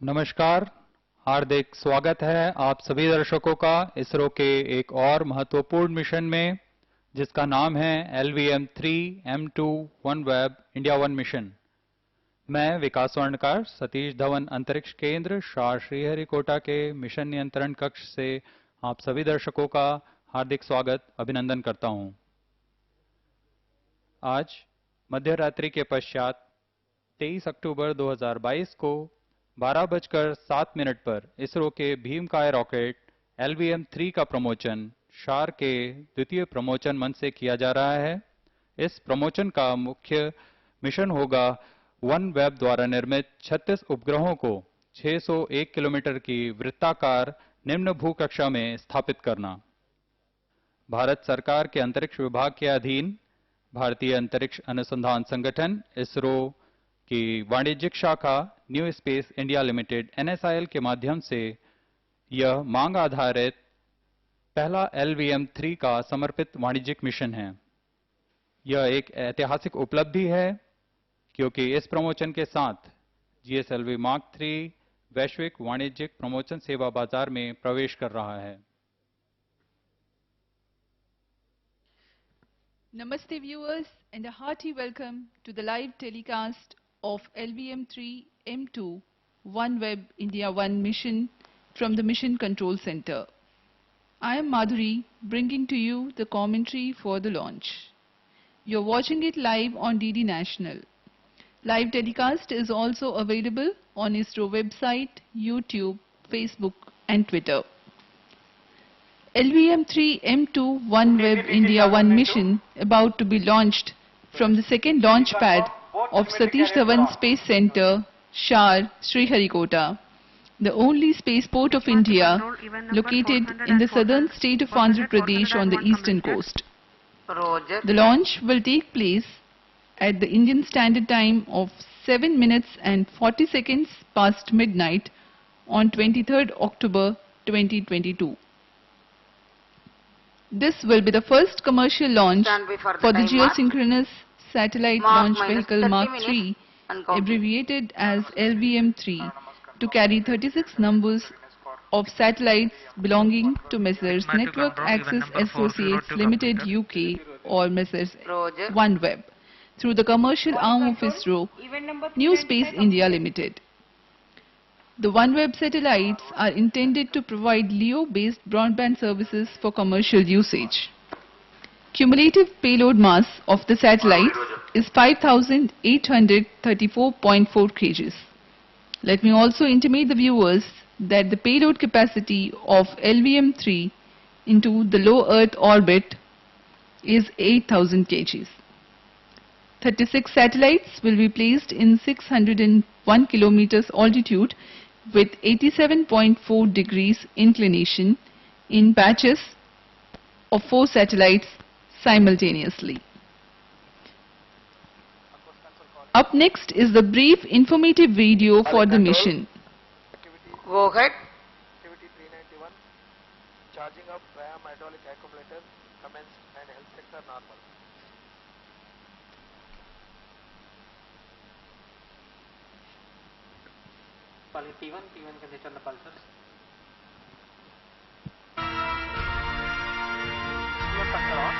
नमस्कार, हार्दिक स्वागत है आप सभी दर्शकों का इसरो के एक और महत्वपूर्ण मिशन में जिसका नाम है LVM3 M2 OneWeb India 1 mission. मैं विकास स्वर्णकार सतीश धवन अंतरिक्ष केंद्र SHAR श्रीहरिकोटा के मिशन नियंत्रण कक्ष से आप सभी दर्शकों का हार्दिक स्वागत अभिनंदन करता हूं। आज मध्य रात्रि के पश्चात 23 अक्टूबर 2022 को 12:07 पर इसरो के भीमकाय रॉकेट LVM3 का प्रमोशन SHAR के द्वितीय प्रमोशन मंच से किया जा रहा है। इस प्रमोशन का मुख्य मिशन होगा OneWeb द्वारा निर्मित 36 उपग्रहों को 601 किलोमीटर की वृत्ताकार निम्न भूकक्षा में स्थापित करना। भारत सरकार के अंतरिक्ष विभाग के अधीन भारतीय अंतरिक्ष अनुसंधान संगठन इसरो की वाणिज्यिक शाखा new space India limited NSIL के माध्यम से यह मांग आधारित पहला LVM3 का समर्पित वाणिज्यिक मिशन है। यह एक ऐतिहासिक उपलब्धि है क्योंकि इस प्रमोशन के साथ GSLV Mark 3 वैश्विक वाणिज्यिक प्रमोशन सेवा बाजार में प्रवेश कर रहा है। Namaste viewers and a hearty welcome to the live telecast of LVM3 M2 OneWeb India 1 mission from the Mission Control Center. I am Madhuri bringing to you the commentary for the launch. You're watching it live on DD National. Live telecast is also available on ISRO website, YouTube, Facebook and Twitter. LVM3 M2 OneWeb India 1 mission about to be launched from the second launch pad of Satish Dhawan Space Center, SHAR, Sriharikota, the only spaceport of India located in the southern state of Andhra Pradesh on the eastern coast. The launch will take place at the Indian Standard Time of 7 minutes and 40 seconds past midnight on 23rd October 2022. This will be the first commercial launch for the Geosynchronous Satellite Launch Vehicle Mark 3, abbreviated as LVM3, to carry 36 numbers of satellites belonging to Messrs. Network Access Associates Limited UK or Messrs. OneWeb through the commercial arm of ISRO, New Space India Limited. The OneWeb satellites are intended to provide LEO-based broadband services for commercial usage. Cumulative payload mass of the satellites is 5,834.4 kg. Let me also intimate the viewers that the payload capacity of LVM3 into the low Earth orbit is 8,000 kg. 36 satellites will be placed in 601 kilometers altitude with 87.4 degrees inclination in batches of 4 satellites simultaneously. Up next is the brief informative video for the mission. Go ahead. Activity 391. Charging up via hydraulic accumulator commenced and health sector normal. P1 can return the pulsars. Pulsar on.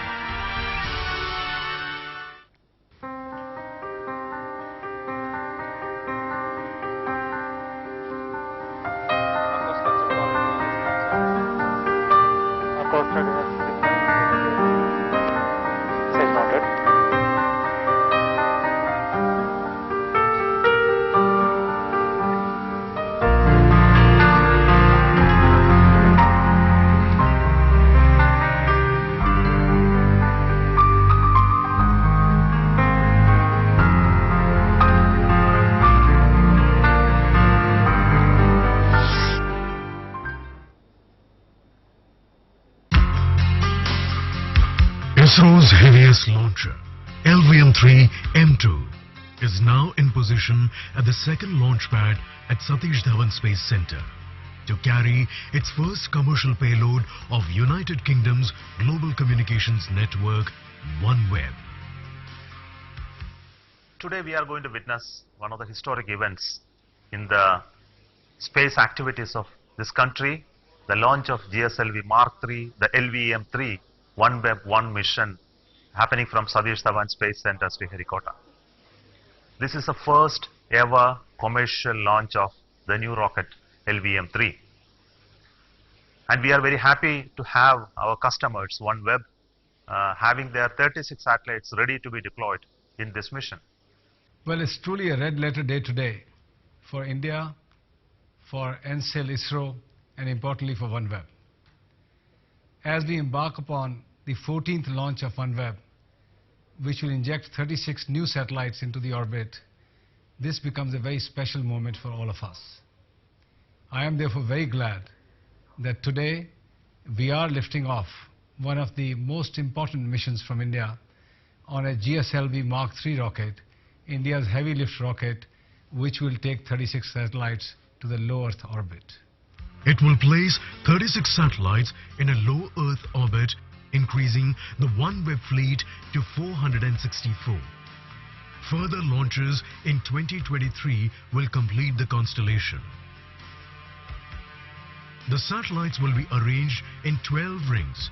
ISRO's heaviest launcher, LVM3 M2, is now in position at the second launch pad at Satish Dhawan Space Center to carry its first commercial payload of United Kingdom's global communications network, OneWeb. Today we are going to witness one of the historic events in the space activities of this country, the launch of GSLV Mark III, the LVM3 OneWeb 1 mission happening from Satish Dhawan Space Center, Sriharikota. This is the first ever commercial launch of the new rocket LVM3. And we are very happy to have our customers, OneWeb, having their 36 satellites ready to be deployed in this mission. Well, it's truly a red letter day today for India, for NCL, ISRO, and importantly for OneWeb. As we embark upon the 14th launch of OneWeb, which will inject 36 new satellites into the orbit, this becomes a very special moment for all of us. I am therefore very glad that today we are lifting off one of the most important missions from India on a GSLV Mark III rocket, India's heavy lift rocket, which will take 36 satellites to the low Earth orbit. It will place 36 satellites in a low Earth orbit, increasing the OneWeb fleet to 464. Further launches in 2023 will complete the constellation. The satellites will be arranged in 12 rings,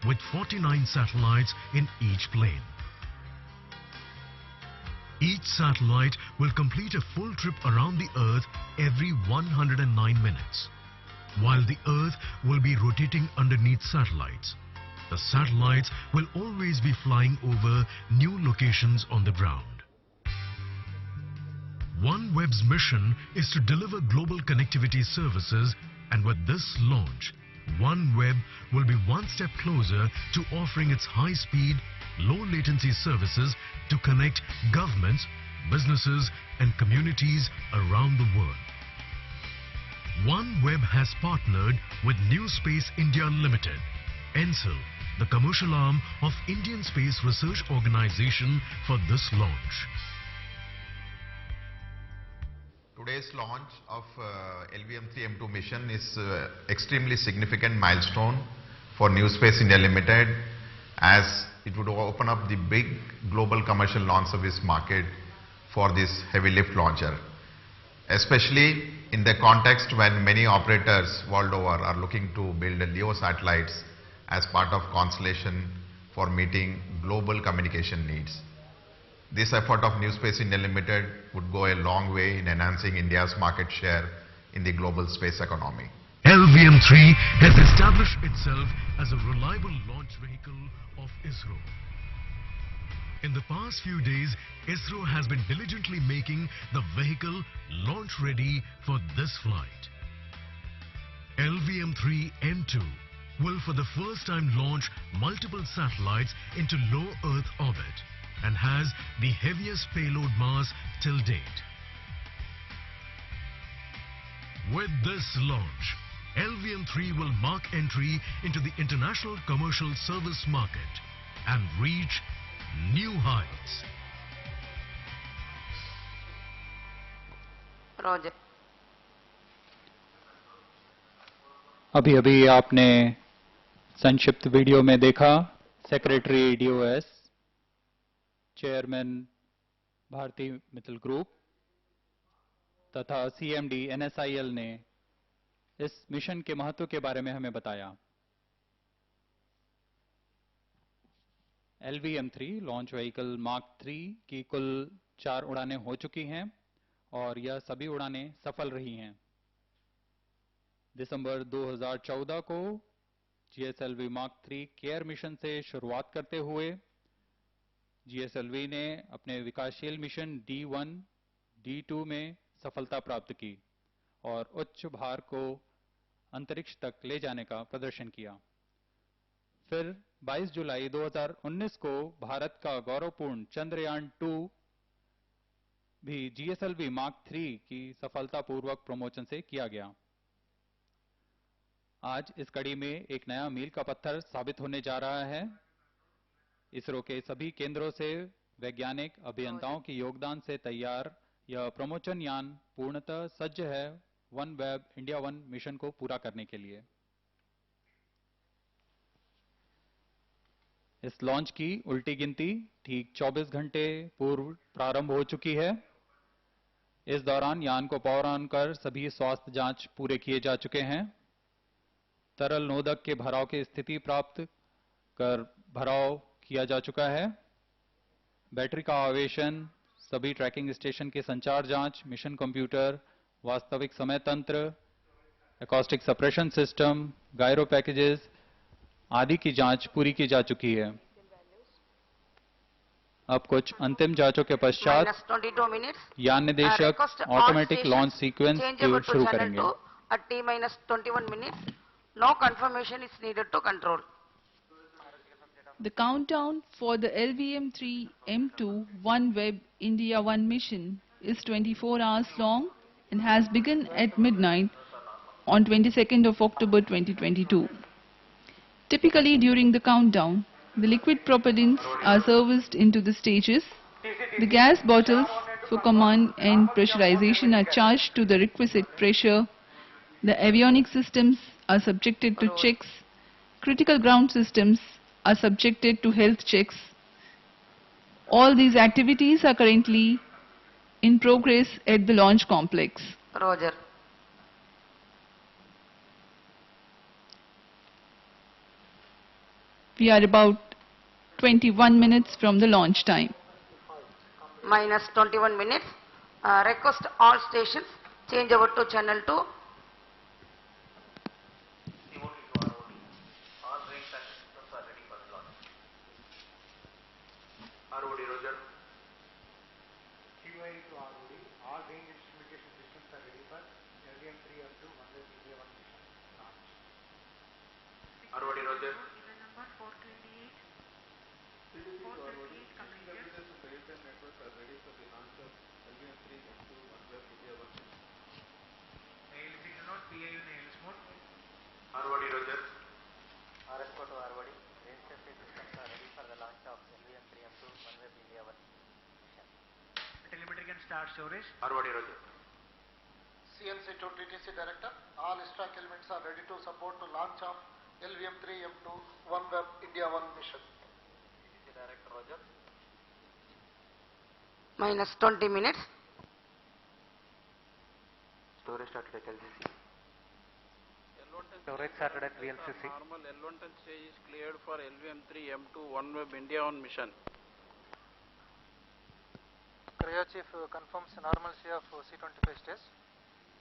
with 49 satellites in each plane. Each satellite will complete a full trip around the Earth every 109 minutes, while the Earth will be rotating underneath satellites. The satellites will always be flying over new locations on the ground. OneWeb's mission is to deliver global connectivity services, and with this launch, OneWeb will be one step closer to offering its high-speed, low-latency services to connect governments, businesses, and communities around the world. OneWeb has partnered with New Space India Limited, ENSIL, the commercial arm of Indian Space Research Organization, for this launch. Today's launch of LVM3 M2 mission is extremely significant milestone for New Space India Limited, as it would open up the big global commercial launch service market for this heavy lift launcher, especially in the context when many operators world over are looking to build LEO satellites as part of constellation for meeting global communication needs. This effort of New Space India Limited would go a long way in enhancing India's market share in the global space economy. LVM3 has established itself as a reliable launch vehicle of ISRO. In the past few days, ISRO has been diligently making the vehicle launch ready for this flight. LVM3 M2 will for the first time launch multiple satellites into low Earth orbit and has the heaviest payload mass till date. With this launch, LVM3 will mark entry into the international commercial service market and reach new heights. Roger. अभी अभी आपने संक्षिप्त video में देखा secretary DOS, chairman भारतीय Mittal group तथा CMD NSIL ने इस मिशन के महत्व के बारे में हमें बताया। LVM3 लॉन्च व्हीकल मार्क 3 की कुल 4 उड़ानें हो चुकी हैं और यह सभी उड़ानें सफल रही हैं। दिसंबर 2014 को GSLV मार्क 3 केयर मिशन से शुरुआत करते हुए GSLV ने अपने विकासशील मिशन D1, D2 में सफलता प्राप्त की और उच्च भार को अंतरिक्ष तक ले जाने का प्रदर्शन किया। फिर 22 जुलाई 2019 को भारत का गौरवपूर्ण चंद्रयान 2 भी GSLV मार्क 3 की सफलतापूर्वक प्रमोशन से किया गया। आज इस कड़ी में एक नया मील का पत्थर साबित होने जा रहा है। इसरो के सभी केंद्रों से वैज्ञानिक अभियंताओं के योगदान से तैयार यह प्रमोशन यान पूर्णतः सज्ज है OneWeb इंडिया 1 मिशन को पूरा करने के लिए। इस लॉन्च की उल्टी गिनती ठीक 24 घंटे पूर्व प्रारंभ हो चुकी है। इस दौरान यान को पावर ऑन कर सभी स्वास्थ्य जांच पूरे किए जा चुके हैं। तरल नोदक के भराव की स्थिति प्राप्त कर भराव किया जा चुका है। बैटरी का आवेशन, सभी ट्रैकिंग स्टेशन के संचार जांच, मिशन कंप्यूटर, वास्तविक समय तंत्र, acoustic suppression system, gyro packages आदि की जांच पूरी की जा चुकी है। अब कुछ अंतिम जांचों के पश्चात यान निदेशक ऑटोमेटिक लॉन्च सीक्वेंस शुरू करेंगे। At T-21 minutes, no confirmation is needed to control. The countdown for the LVM3 M2 OneWeb India 1 mission is 24 hours long and has begun at midnight on 22nd of October 2022. Typically during the countdown, the liquid propellants are serviced into the stages. The gas bottles for command and pressurization are charged to the requisite pressure. The avionics systems are subjected to checks. Critical ground systems are subjected to health checks. All these activities are currently in progress at the launch complex. Roger. We are about 21 minutes from the launch time. Minus 21 minutes. Request all stations change over to channel 2. ROD, Roger. QA to ROD, all range instrumentation systems are ready for LVM3 up to OneWeb India 1 mission launch. ROD, Roger. Number 428. 428 completed. Networks are ready for the launch of LVM3 up to OneWeb India 1 mission. ALC to note, PIU in ALS mode. ROD, Roger. RSCO to ROD, range safety systems are ready for the launch of LVM3 up to OneWeb India 1 mission. Telemetry can start storage. ROD, Roger. CNC to TTC Director, all stack elements are ready to support the launch of LVM3 M2 OneWeb India 1 mission. TTC Director, Roger. Minus 20 minutes. Storage started at LGC. Storage started at VLCC. Normal L110 stage is cleared for LVM3 M2 OneWeb India 1 mission. Cryo Chief confirms normalcy of C25 stage.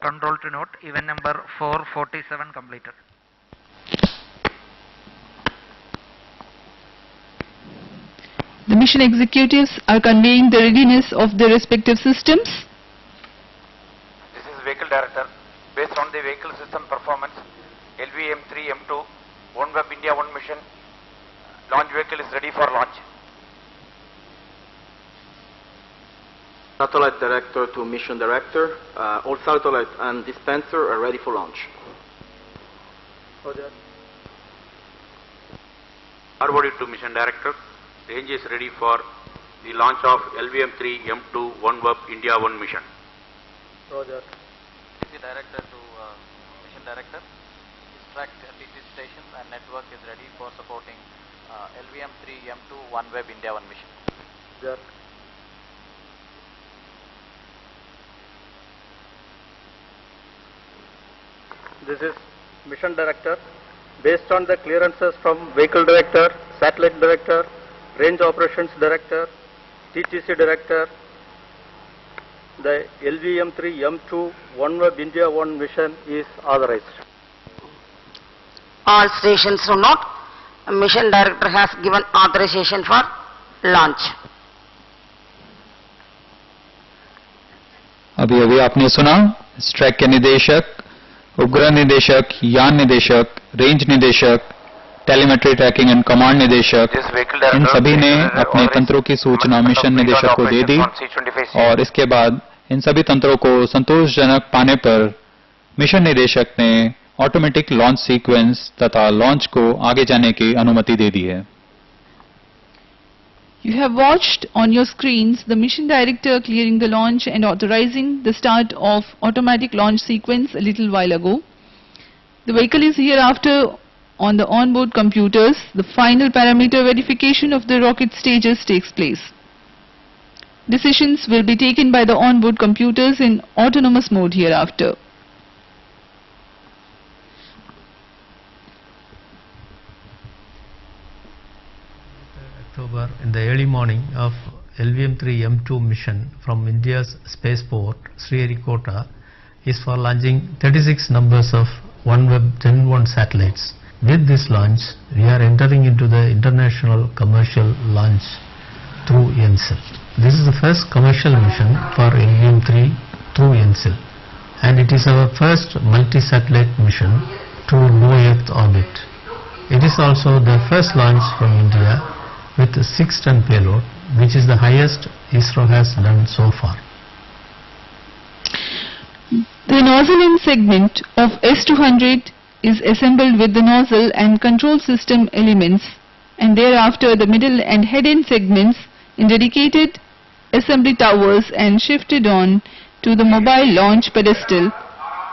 Control to note, event number 447 completed. The mission executives are conveying the readiness of their respective systems. This is Vehicle Director. Based on the vehicle system performance, LVM3 M2 OneWeb India 1 mission launch vehicle is ready for launch. Satellite Director to Mission Director. All satellite and dispenser are ready for launch. Roger. ROD to Mission Director. Range is ready for the launch of LVM3 M2 OneWeb India 1 mission. Roger. TTC Director to Mission Director. Extract TTC stations and network is ready for supporting LVM3 M2 OneWeb India 1 mission. Roger. This is Mission Director. Based on the clearances from Vehicle Director, Satellite Director, Range Operations Director, TTC Director, the LVM3 M2 OneWeb India 1 mission is authorized. All stations to note, Mission Director has given authorization for launch. अभी अभी आपने सुना स्ट्रैक के निदेशक, उपग्रह निदेशक, यान निदेशक, रेंज निदेशक, टेलीमेट्री ट्रैकिंग एंड कमांड निदेशक, इन सभी ने अपने तंत्रों की सूचना मिशन निदेशक को दे दी और इसके बाद इन सभी तंत्रों को संतोषजनक पाने पर मिशन निदेशक ने ऑटोमेटिक लॉन्च सीक्वेंस तथा लॉन्च को आगे जाने की अनुमति दे दी है। You have watched on your screens the mission director clearing the launch and authorizing the start of automatic launch sequence a little while ago. The vehicle is hereafter on the onboard computers. The final parameter verification of the rocket stages takes place. Decisions will be taken by the onboard computers in autonomous mode hereafter. October, in the early morning of LVM3 M2 mission from India's spaceport Sriharikota is for launching 36 numbers of OneWeb Gen 1 satellites. With this launch, we are entering into the international commercial launch through INSAT. This is the first commercial mission for LVM3 through INSAT, and it is our first multi-satellite mission to low Earth orbit. It is also the first launch from India with a 6-ton payload, which is the highest ISRO has done so far. The nozzle end segment of S200 is assembled with the nozzle and control system elements, and thereafter the middle and head end segments in dedicated assembly towers and shifted on to the mobile launch pedestal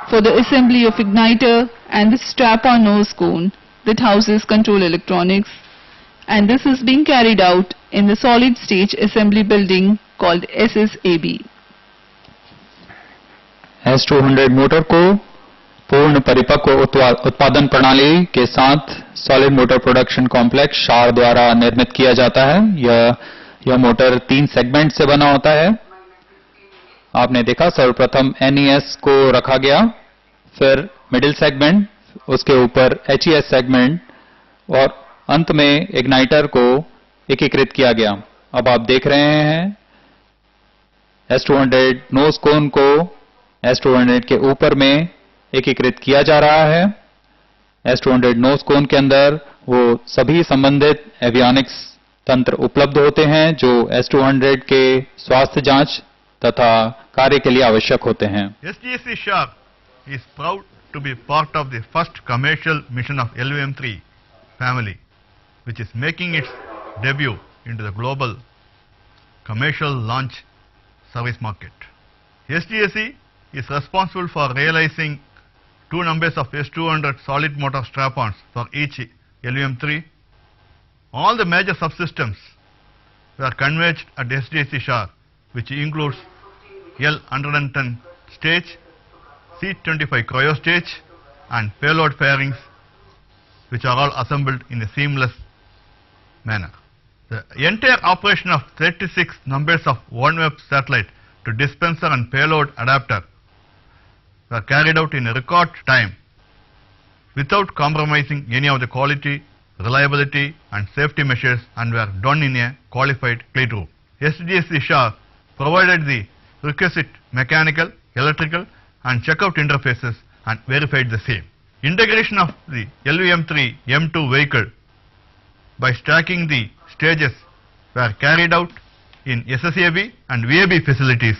for the assembly of igniter and the strap-on nose cone that houses control electronics, and this is being carried out in the solid stage assembly building called SSAB. S200 motor को पूर्ण परिपक्व उत्पादन प्रणाली के साथ solid motor production complex SHAR द्वारा निर्मित किया जाता है। यह मोटर 3 सेगमेंट से बना होता है। आपने देखा सर्वप्रथम NES को रखा गया, फिर मिडिल सेगमेंट, उसके ऊपर HES सेगमेंट और अंत में इग्नाइटर को एकीकृत किया गया। अब आप देख रहे हैं S200 नोज कोन को S200 के ऊपर में एकीकृत किया जा रहा है। S200 नोज कोन के अंदर वो सभी संबंधित एवियोनिक्स तंत्र उपलब्ध होते हैं जो S200 के स्वास्थ्य जांच तथा कार्य के लिए आवश्यक होते हैं। SDSC SHAR is proud to be part of the first commercial mission of LVM3 family, which is making its debut into the global commercial launch service market. SDSC is responsible for realizing 2 numbers of S200 solid motor strap-ons for each LVM3. All the major subsystems were converged at SDSC SHAR, which includes L110 stage, C25 cryo stage and payload fairings, which are all assembled in a seamless manner. The entire operation of 36 numbers of OneWeb satellite to dispenser and payload adapter were carried out in a record time without compromising any of the quality, reliability and safety measures, and were done in a qualified clean room. SDSC SHAR provided the requisite mechanical, electrical and checkout interfaces and verified the same. Integration of the LVM3 M2 vehicle by stacking the stages were carried out in SSAB and VAB facilities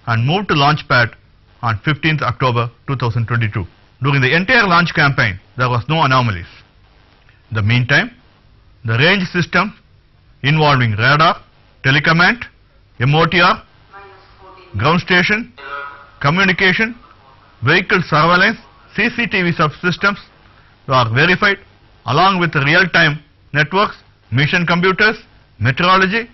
and moved to launch pad on 15th October 2022. During the entire launch campaign, there was no anomalies. In the meantime, the range system involving radar, telecommand, MOTR, ground station, communication, vehicle surveillance, CCTV subsystems were verified along with real-time networks, mission computers, meteorology,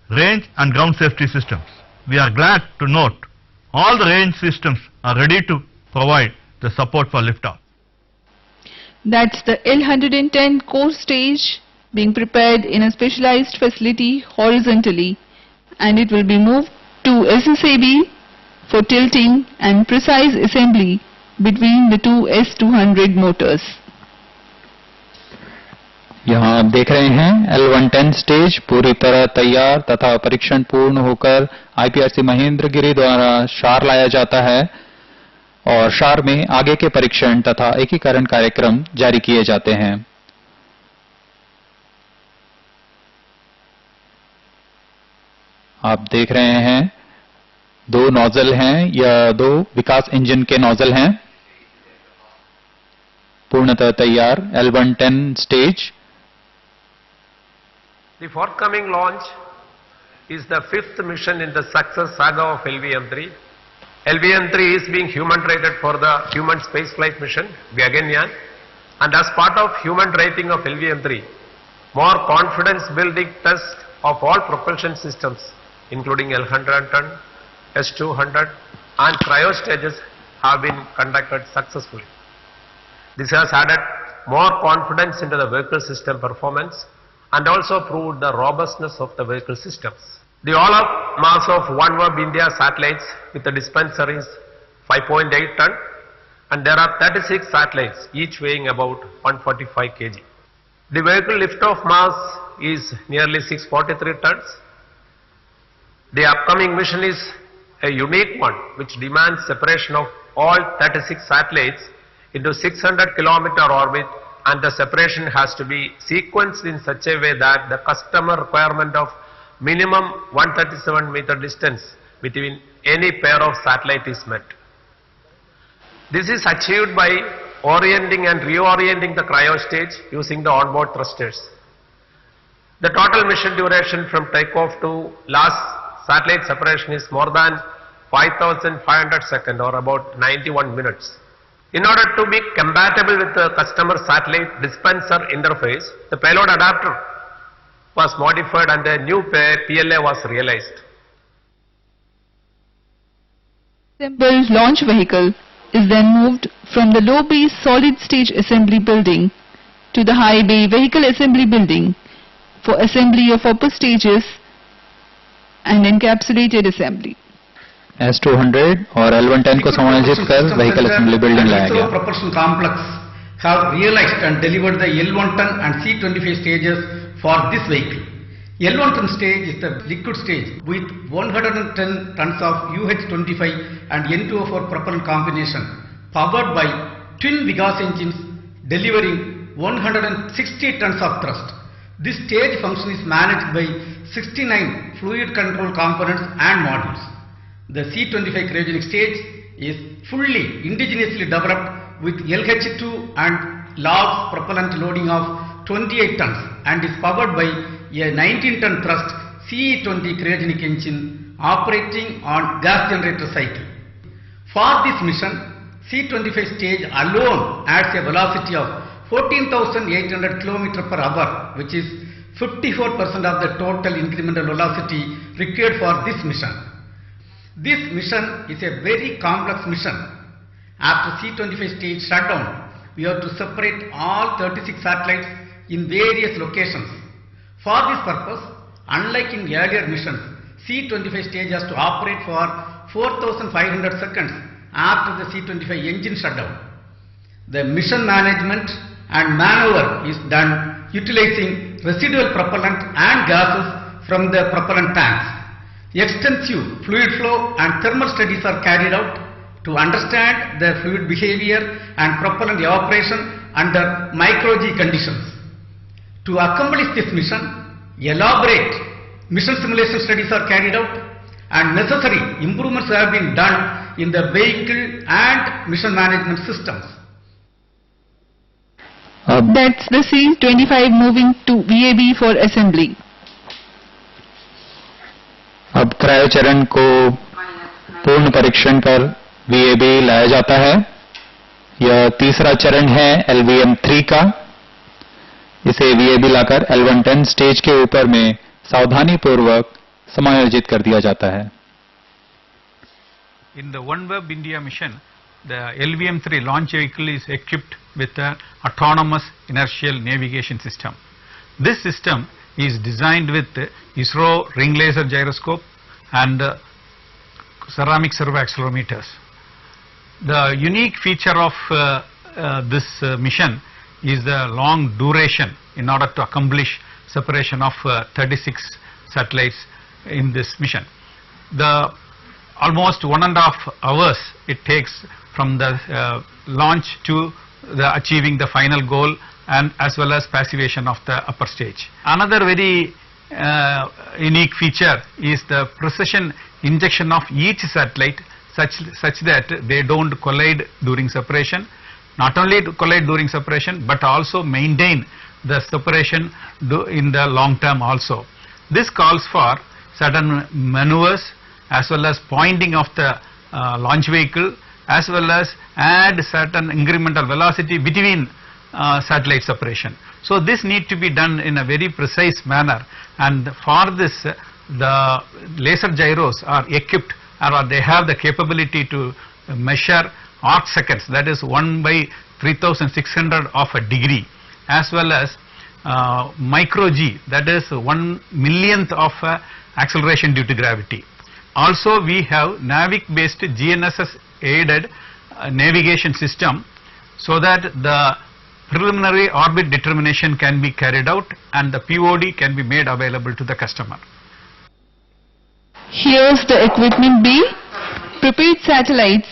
range and ground safety systems. We are glad to note all the range systems are ready to provide the support for liftoff. That's the L110 core stage being prepared in a specialized facility horizontally, and it will be moved to SSAB for tilting and precise assembly between the two S200 motors. यहाँ आप देख रहे हैं L110 stage पूरी तरह तैयार तथा परीक्षण पूर्ण होकर IPRC महेंद्रगिरी द्वारा SHAR लाया जाता है और SHAR में आगे के परीक्षण तथा एकीकरण कार्यक्रम जारी किए जाते हैं। आप देख रहे हैं 2 नोजल हैं, यह 2 विकास इंजन के नोजल हैं, पूर्णतः तैयार L110 stage. The forthcoming launch is the 5th mission in the success saga of LVM3. LVM3 is being human rated for the human spaceflight mission Gaganyaan, and as part of human rating of LVM3, more confidence building tests of all propulsion systems including L100 ton, S200 and cryo stages have been conducted successfully. This has added more confidence into the vehicle system performance and also proved the robustness of the vehicle systems. The all-up mass of OneWeb India satellites with the dispenser is 5.8 ton and there are 36 satellites each weighing about 145 kg. The vehicle lift-off mass is nearly 643 tons. The upcoming mission is a unique one which demands separation of all 36 satellites into 600 km orbit, and the separation has to be sequenced in such a way that the customer requirement of minimum 137 meter distance between any pair of satellite is met. This is achieved by orienting and reorienting the cryo stage using the onboard thrusters. The total mission duration from takeoff to last satellite separation is more than 5,500 seconds or about 91 minutes. In order to be compatible with the customer satellite dispenser interface, the payload adapter was modified and a new PLA was realized. Assembled launch vehicle is then moved from the low base solid stage assembly building to the high bay vehicle assembly building for assembly of upper stages and encapsulated assembly. S200 और L110 को समायोजित कर vehicle assembly building लाया गया. Propulsion complex have realized and delivered the L110 and C25 stages for this vehicle. L110 stage is the liquid stage with 110 tons of UH-25 and N2O4 propellant combination powered by twin Vigas engines delivering 160 tons of thrust. This stage function is managed by 69 fluid control components and modules. The C25 cryogenic stage is fully indigenously developed with LH2 and LOX propellant loading of 28 tons and is powered by a 19-ton thrust CE20 cryogenic engine operating on gas generator cycle. For this mission, C25 stage alone adds a velocity of 14,800 km per hour, which is 54% of the total incremental velocity required for this mission. This mission is a very complex mission. After C25 stage shutdown, we have to separate all 36 satellites in various locations. For this purpose, unlike in earlier missions, C25 stage has to operate for 4,500 seconds after the C25 engine shutdown. The mission management and maneuver is done utilizing residual propellant and gases from the propellant tanks. Extensive fluid flow and thermal studies are carried out to understand the fluid behavior and propellant evaporation under micro-G conditions. To accomplish this mission, elaborate mission simulation studies are carried out and necessary improvements have been done in the vehicle and mission management systems. That's the C25 moving to VAB for assembly. अब cryo चरण को पूर्ण परीक्षण कर VAB लाया जाता है. यह तीसरा चरण है LVM3 का. इसे VAB लाकर L110 स्टेज के ऊपर में सावधानी पूर्वक समायोजित कर दिया जाता है. In the OneWeb India mission, the LVM3 launch vehicle is equipped with an autonomous inertial navigation system. This system is designed with ISRO ring laser gyroscope and ceramic servo accelerometers. The unique feature of this mission is the long duration in order to accomplish separation of 36 satellites in this mission. The almost 1.5 hours it takes from the launch to the achieving the final goal and as well as passivation of the upper stage. Another very unique feature is the precision injection of each satellite such that they don't collide during separation. Not only to collide during separation but also maintain the separation in the long term also. This calls for certain maneuvers as well as pointing of the launch vehicle as well as add certain incremental velocity between satellite separation. So this need to be done in a very precise manner, and for this the laser gyros are equipped, or they have the capability to measure arc seconds, that is 1 by 3600 of a degree, as well as micro g, that is 1 millionth of acceleration due to gravity. Also we have NAVIC based GNSS aided navigation system, so that the preliminary orbit determination can be carried out and the POD can be made available to the customer. Here's the equipment B. Prepared satellites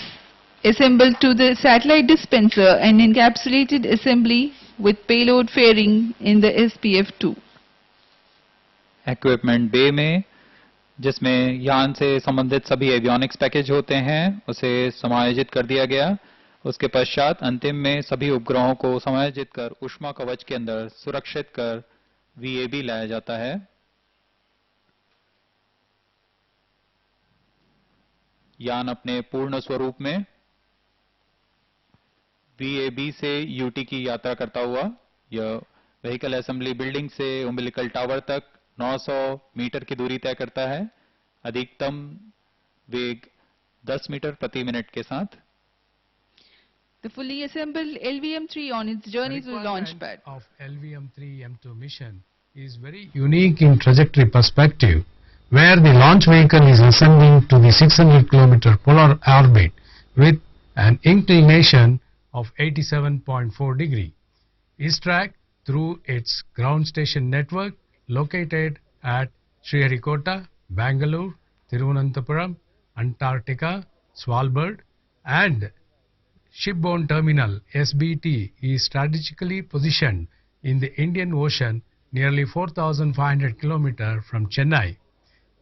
assembled to the satellite dispenser and encapsulated assembly with payload fairing in the SPF2. Equipment B में जिसमें यान से संबंधित सभी avionics package होते हैं, उसे समायोजित कर दिया गया। उसके पश्चात अंतिम में सभी उपग्रहों को समायोजित कर ऊष्मा कवच के अंदर सुरक्षित कर VAB लाया जाता है। यान अपने पूर्ण स्वरूप में VAB से UT की यात्रा करता हुआ यह व्हीकल असेंबली बिल्डिंग से उम्बिलिकल टावर तक 900 मीटर की दूरी तय करता है, अधिकतम वेग 10 मीटर प्रति मिनट के साथ। The fully assembled LVM3 on its journey to the launch pad. Of LVM3 M2 mission is very unique in trajectory perspective, where the launch vehicle is ascending to the 600 km polar orbit with an inclination of 87.4 degree. Is tracked through its ground station network located at Sriharikota, Bangalore, Thiruvananthapuram, Antarctica, Svalbard, and shipborne terminal SBT is strategically positioned in the Indian Ocean nearly 4,500 km from Chennai.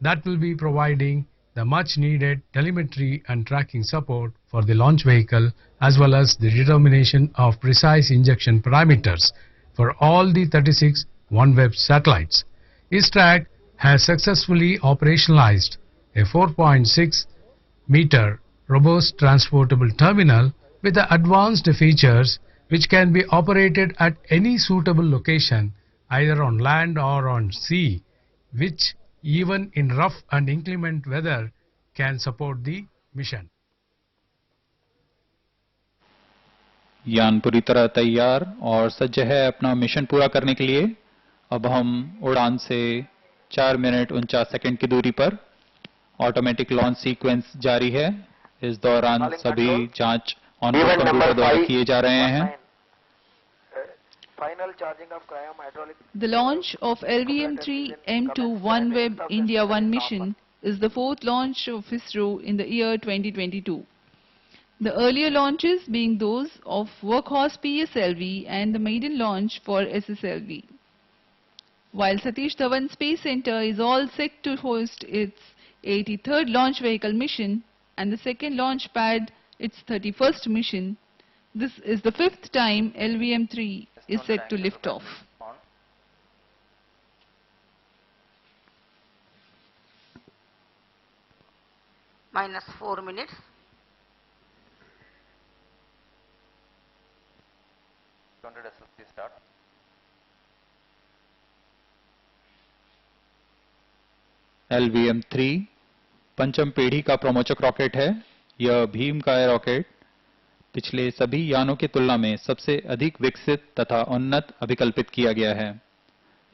That will be providing the much needed telemetry and tracking support for the launch vehicle, as well as the determination of precise injection parameters for all the 36 OneWeb satellites. ISRO has successfully operationalized a 4.6 meter robust transportable terminal with the advanced features which can be operated at any suitable location, either on land or on sea, which even in rough and inclement weather can support the mission. यान पूरी तरह तैयार और सज्ज है अपना mission पूरा करने के लिए। अब हम उड़ान से 4 मिनट 49 सेकंड की दूरी पर ऑटोमेटिक लॉन्च सीक्वेंस जारी है। इस दौरान सभी जांच ऑन कंप्यूटर द्वारा किए जा रहे हैं। The launch of LVM3 M2 OneWeb India 1 mission is the fourth launch of ISRO in the year 2022. The earlier launches being those of Workhorse PSLV and the maiden launch for SSLV. While Satish Dhawan Space Center is all set to host its 83rd launch vehicle mission and the second launch pad its 31st mission, this is the 5th time LVM3 is set to lift off. Minus 4 minutes. Start. LVM3 पंचम पीढ़ी का प्रमोचक rocket है। यह भीमकाय rocket पिछले सभी यानों की तुलना में सबसे अधिक विकसित तथा उन्नत अभिकल्पित किया गया है।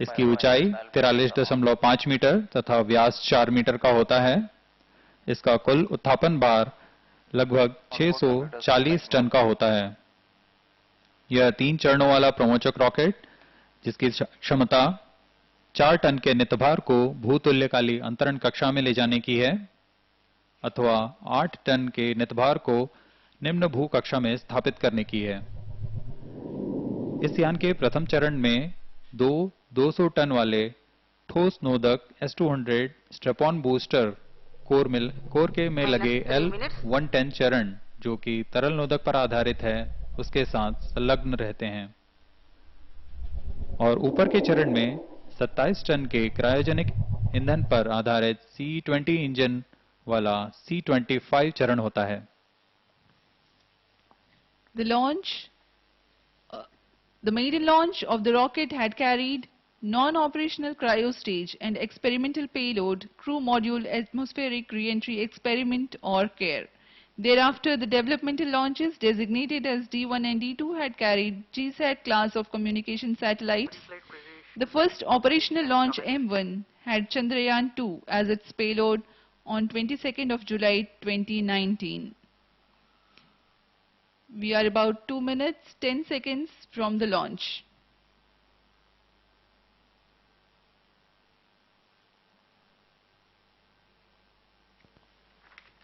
इसकी ऊंचाई 43.5 मीटर तथा व्यास 4 मीटर का होता है। इसका कुल उत्थापन भार लगभग 640 टन का होता है। यह 3 चरणों वाला प्रमोचक रॉकेट जिसकी क्षमता 4 टन के नितभार को भूतुल्यकाली अंतरण कक्षा में ले जाने की है अथवा 8 टन के नितभार को निम्न भू कक्षा में स्थापित करने की है। इस यान के प्रथम चरण में 200 टन वाले ठोस नोदक S200 स्ट्रेप-ऑन बूस्टर कोर के में लगे L110 चरण जो कि तरल नोदक पर आधारित है उसके साथ संलग्न रहते हैं और ऊपर के चरण में 27 टन के क्रायोजेनिक ईंधन पर आधारित C20 इंजन वाला C25 चरण होता है। The maiden launch of the rocket had carried non-operational cryo stage and experimental payload, crew module, atmospheric re-entry experiment or CARE. Thereafter, the developmental launches designated as D1 and D2 had carried GSAT class of communication satellites. The first operational launch M1 had Chandrayaan-2 as its payload on 22nd of July 2019. We are about 2 minutes 10 seconds from the launch.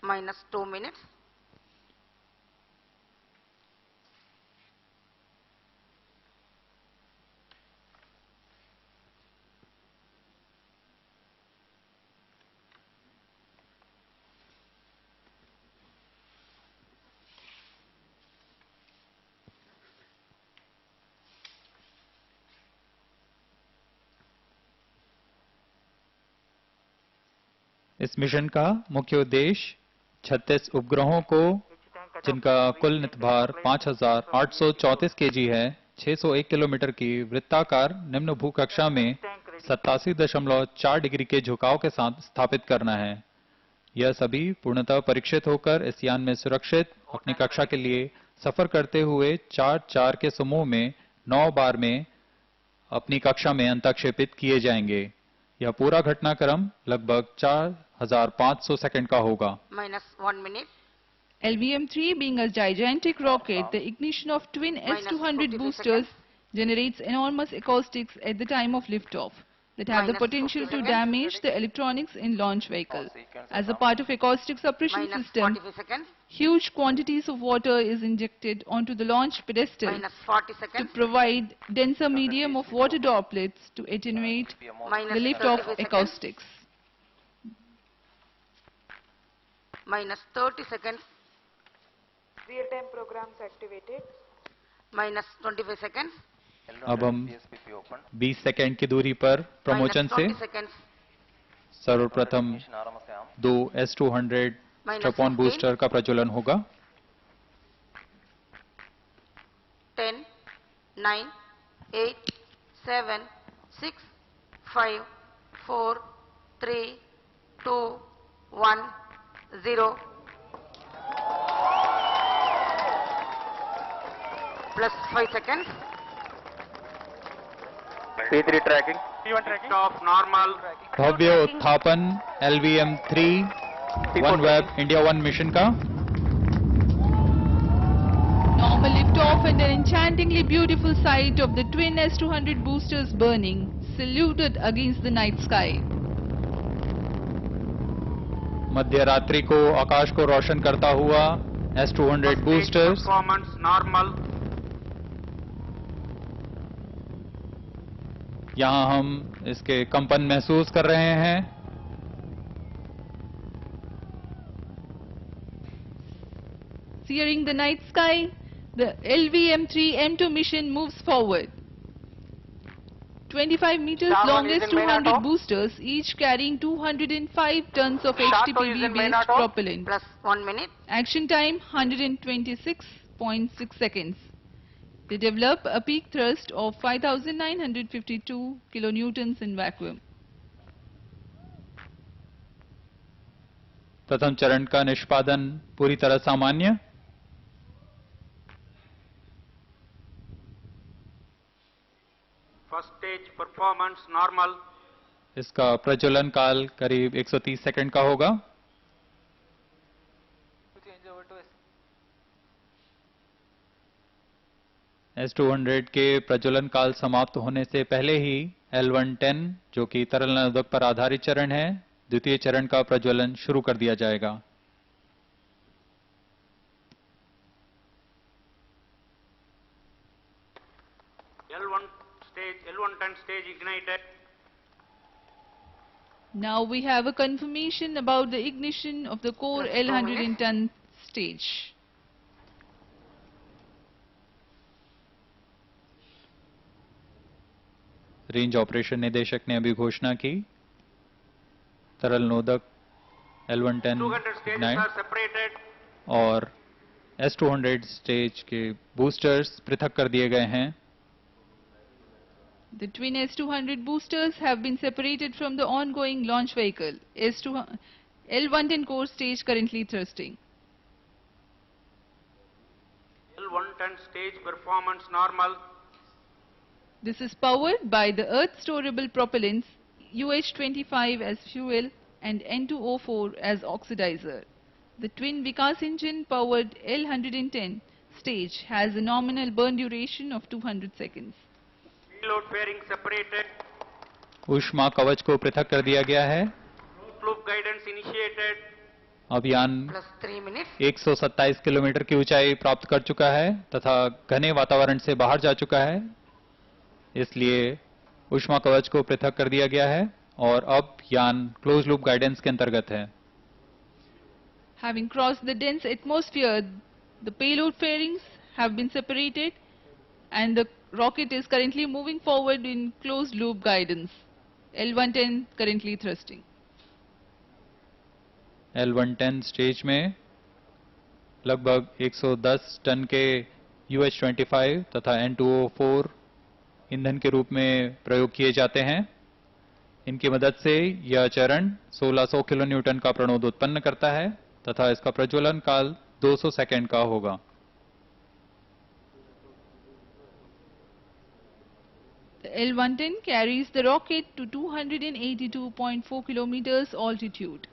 Minus 2 minutes. इस mission का मुख्य उद्देश्य 36 उपग्रहों को, जिनका कुल नितभार 5,834 kg है, 601 kilometre की वृत्ताकार निम्न भूकक्षा में 87.4 डिग्री के झुकाव के साथ स्थापित करना है। यह सभी पूर्णतः परीक्षित होकर इस यान में सुरक्षित अपनी कक्षा के लिए सफर करते हुए 4-4 के समूह में 9 बार में अपनी कक्षा में अंतक्षेपित किए जाएंगे। यह पूरा घटनाक्रम लगभग 4,500 सेकंड का होगा। Minus 1 minute. LVM3 being a gigantic rocket, the ignition of twin S200 boosters generates enormous acoustics at the time of liftoff that have the potential to damage the electronics in launch vehicle. As a part of acoustic suppression system, huge quantities of water is injected onto the launch pedestal to provide denser medium of water droplets to attenuate the liftoff acoustics. Minus 30 seconds. Real-time programs activated. Minus 25 seconds. अब हम 20 second की दूरी पर promotion से सर्वप्रथम 2 S200 strap-on booster का प्रज्वलन होगा। 10, 9, 8, 7, 6, 5, 4, 3, 2, 1, 0. Plus 5 seconds. P3 tracking. P1 tracking. Off normal. भव्य उत्थापन LVM3 OneWeb India 1 मिशन का। Normal liftoff and an enchantingly beautiful sight of the twin S200 boosters burning, saluted against the night sky. मध्य रात्रि को आकाश को रोशन करता हुआ S200 boosters। Performance normal. यहाँ हम इसके कंपन महसूस कर रहे हैं। Searing the night sky, the LVM3 M2 mission moves forward. 25 meters long S200 boosters, each carrying 205 tons of HTPV-based propellant. Plus 1 minute. Action time 126.6 seconds. They develop a peak thrust of 5,952 kilonewtons in vacuum. प्रथम चरण का निष्पादन पूरी तरह सामान्य। First stage performance normal. इसका प्रज्वलन काल करीब 130 सेकंड का होगा। S200 के प्रज्वलन काल समाप्त होने से पहले ही L110 जो कि तरल नवोदक पर आधारित चरण है, द्वितीय चरण का प्रज्वलन शुरू कर दिया जाएगा। L110 stage ignited. Now we have a confirmation about the ignition of the core L110 stage. Range operation निदेशक ने अभी घोषणा की, तरल नोदक L110 इग्नाइट और S200 स्टेज के बूस्टर्स पृथक कर दिए गए हैं। The twin S200 boosters have been separated from the ongoing launch vehicle. L110 core stage currently thrusting. L110 stage performance normal. This is powered by the Earth storable propellants UH-25 as fuel and N2O4 as oxidizer. The twin Vikas engine powered L110 stage has a nominal burn duration of 200 seconds. Payload fairing separated. ऊष्मा कवच को पृथक कर दिया गया है. Loop guidance initiated. अब यान 127 किलोमीटर की ऊंचाई प्राप्त कर चुका है तथा घने वातावरण से बाहर जा चुका है. इसलिए ऊष्मा कवच को पृथक कर दिया गया है और अब यान क्लोज लूप गाइडेंस के अंतर्गत है. Having crossed the dense atmosphere, the payload fairings have been separated and the rocket is currently moving forward in closed loop guidance. L110 currently thrusting. L110 stage में लगभग 110 टन के UH-25 तथा N2O4 ईंधन के रूप में प्रयोग किए जाते हैं. इनकी मदद से यह चरण 1600 किलो न्यूटन का प्रणोद उत्पन्न करता है तथा इसका प्रज्वलन काल 200 सेकंड का होगा. The L110 carries the rocket to 282.4 kilometers altitude.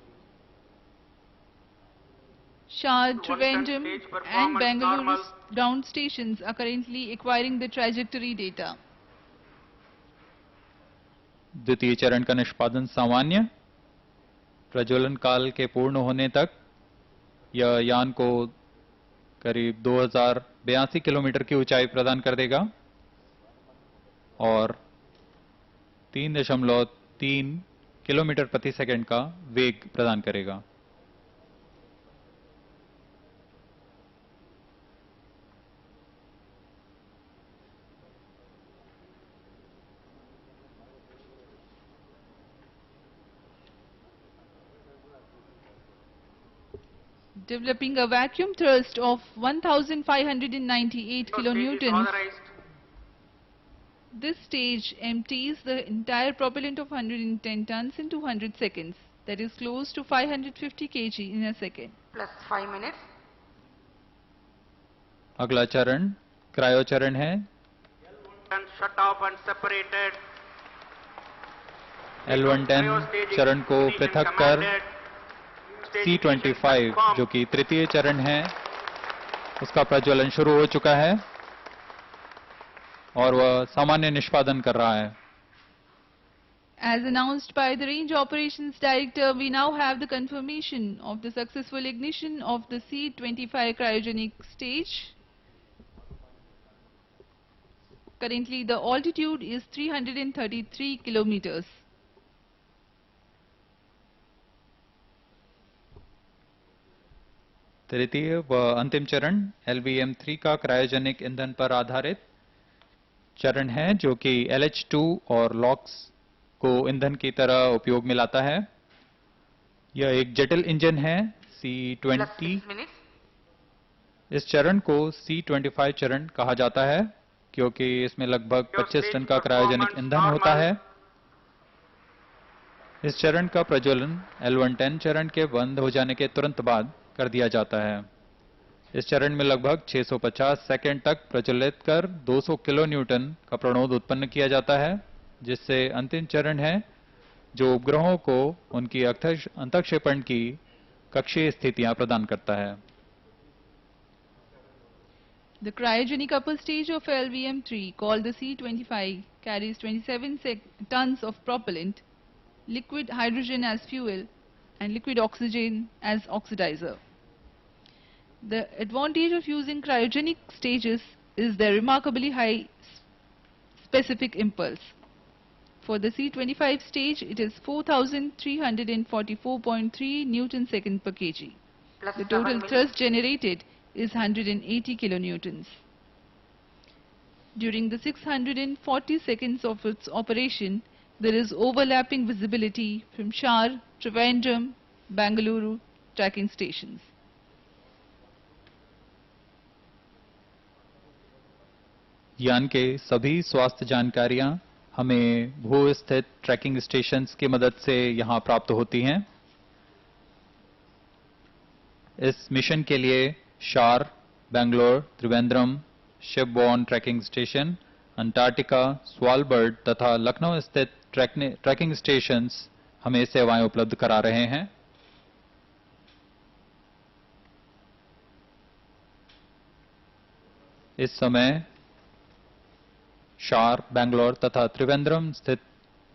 SHAR, Trivandrum and Bengaluru ground stations are currently acquiring the trajectory data. द्वितीय चरण का निष्पादन सामान्य. प्रज्वलन काल के पूर्ण होने तक यह यान को करीब 2082 किलोमीटर की ऊंचाई प्रदान कर देगा और 3.3 किलोमीटर प्रति सेकंड का वेग प्रदान करेगा. Developing a vacuum thrust of 1598 kilonewtons, this stage empties the entire propellant of 110 tons in 200 seconds, that is close to 550 kg in a second. Plus 5 minutes. अगला चरण क्रायो चरण है. And shut off and separated. L110 चरण को पृथक कर C25 जो कि तृतीय चरण है उसका प्रज्वलन शुरू हो चुका है और वह सामान्य निष्पादन कर रहा है. As announced by the Range Operations Director, we now have the confirmation of the successful ignition of the C25 cryogenic stage. Currently the altitude is 333 kilometers. तृतीय व अंतिम चरण LVM3 का क्रायोजेनिक ईंधन पर आधारित चरण है जो कि LH2 और LOX को ईंधन की तरह उपयोग में लाता है. यह एक जटिल इंजन है C20. इस चरण को C25 चरण कहा जाता है क्योंकि इसमें लगभग 25 टन का क्रायोजेनिक ईंधन होता है. इस चरण का प्रज्वलन L110 चरण के बंद हो जाने के तुरंत बाद कर दिया जाता है. इस चरण में लगभग 650 सेकंड तक प्रज्वलित कर 200 किलो न्यूटन का प्रणोद उत्पन्न किया जाता है जिससे अंतिम चरण है जो उपग्रहों को उनकी अंतःक्षेपण की कक्षीय स्थितियां प्रदान करता है. The cryogenic upper stage of LVM3 called the C25 carries 27 tons of propellant, liquid hydrogen as fuel and liquid oxygen as oxidizer. The advantage of using cryogenic stages is their remarkably high specific impulse. For the C25 stage, it is 4,344.3 Newton second per kg. The total thrust generated is 180 kilonewtons. During the 640 seconds of its operation, there is overlapping visibility from SHAR, Trivandrum, Bengaluru tracking stations. यान के सभी स्वास्थ्य जानकारियां हमें भू स्थित trekking stations की मदद से यहां प्राप्त होती हैं। इस मिशन के लिए SHAR, Bangalore, Trivandrum, shipborne tracking station, Antarctica, Svalbard तथा लखनऊ स्थित ट्रैकिंग स्टेशंस हमें सेवाएं उपलब्ध करा रहे हैं। इस समय शार, बेंगलोर तथा त्रिवेंद्रम स्थित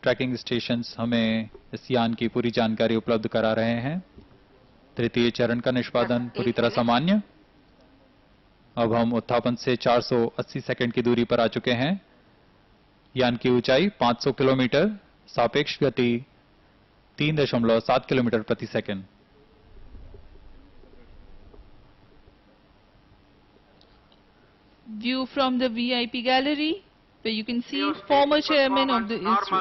ट्रैकिंग स्टेशंस हमें इस यान की पूरी जानकारी उपलब्ध करा रहे हैं। तृतीय चरण का निष्पादन पूरी तरह सामान्य। अब हम उत्थापन से 480 सेकंड की दूरी पर आ चुके हैं। यान की ऊंचाई 500 किलोमीटर, सापेक्ष गति 3.7 किलोमीटर प्रति second. View from the VIP gallery, where you can see former chairman of the ISRO.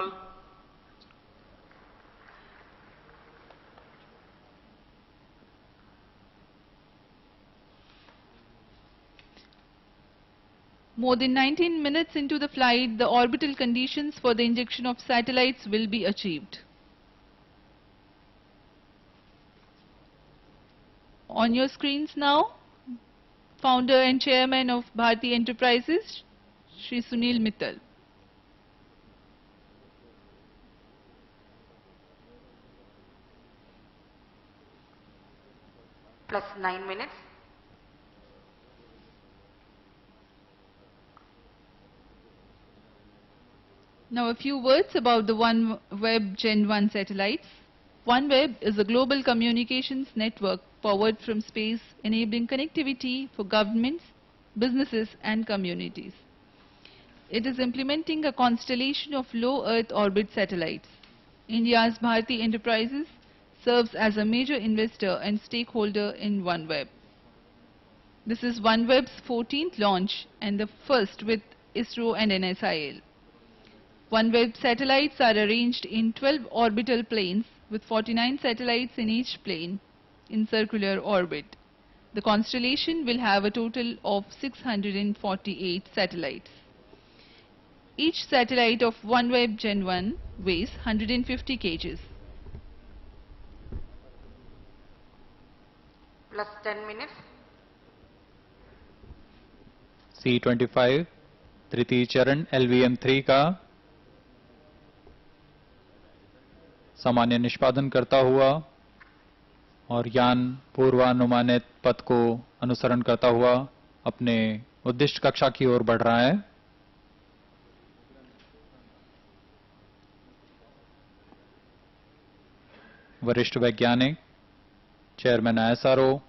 More than 19 minutes into the flight, the orbital conditions for the injection of satellites will be achieved. On your screens now, founder and chairman of Bharti Enterprises, Shri Sunil Mittal. Plus 9 minutes. Now a few words about the OneWeb Gen 1 satellites. OneWeb is a global communications network powered from space, enabling connectivity for governments, businesses and communities. It is implementing a constellation of low Earth orbit satellites. India's Bharti Enterprises serves as a major investor and stakeholder in OneWeb. This is OneWeb's 14th launch and the first with ISRO and NSIL. OneWeb satellites are arranged in 12 orbital planes with 49 satellites in each plane in circular orbit. The constellation will have a total of 648 satellites. Each satellite of OneWeb Gen 1 weighs 150 kg. Plus 10 minutes. C-25 तृतीय चरण LVM3 का सामान्य निष्पादन करता हुआ और यान पूर्वानुमानित पथ को अनुसरण करता हुआ अपने उद्दिष्ट कक्षा की ओर बढ़ रहा है। वरिष्ठ वैज्ञानिक, चेयरमैन ISRO,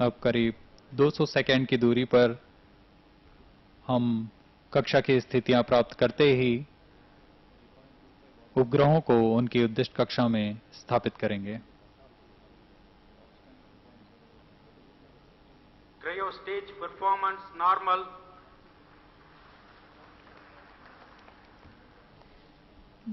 अब करीब 200 सेकंड की दूरी पर हम कक्षा की स्थितियां प्राप्त करते ही उपग्रहों को उनकी उद्दिष्ट कक्षा में स्थापित करेंगे। Cryo stage performance normal.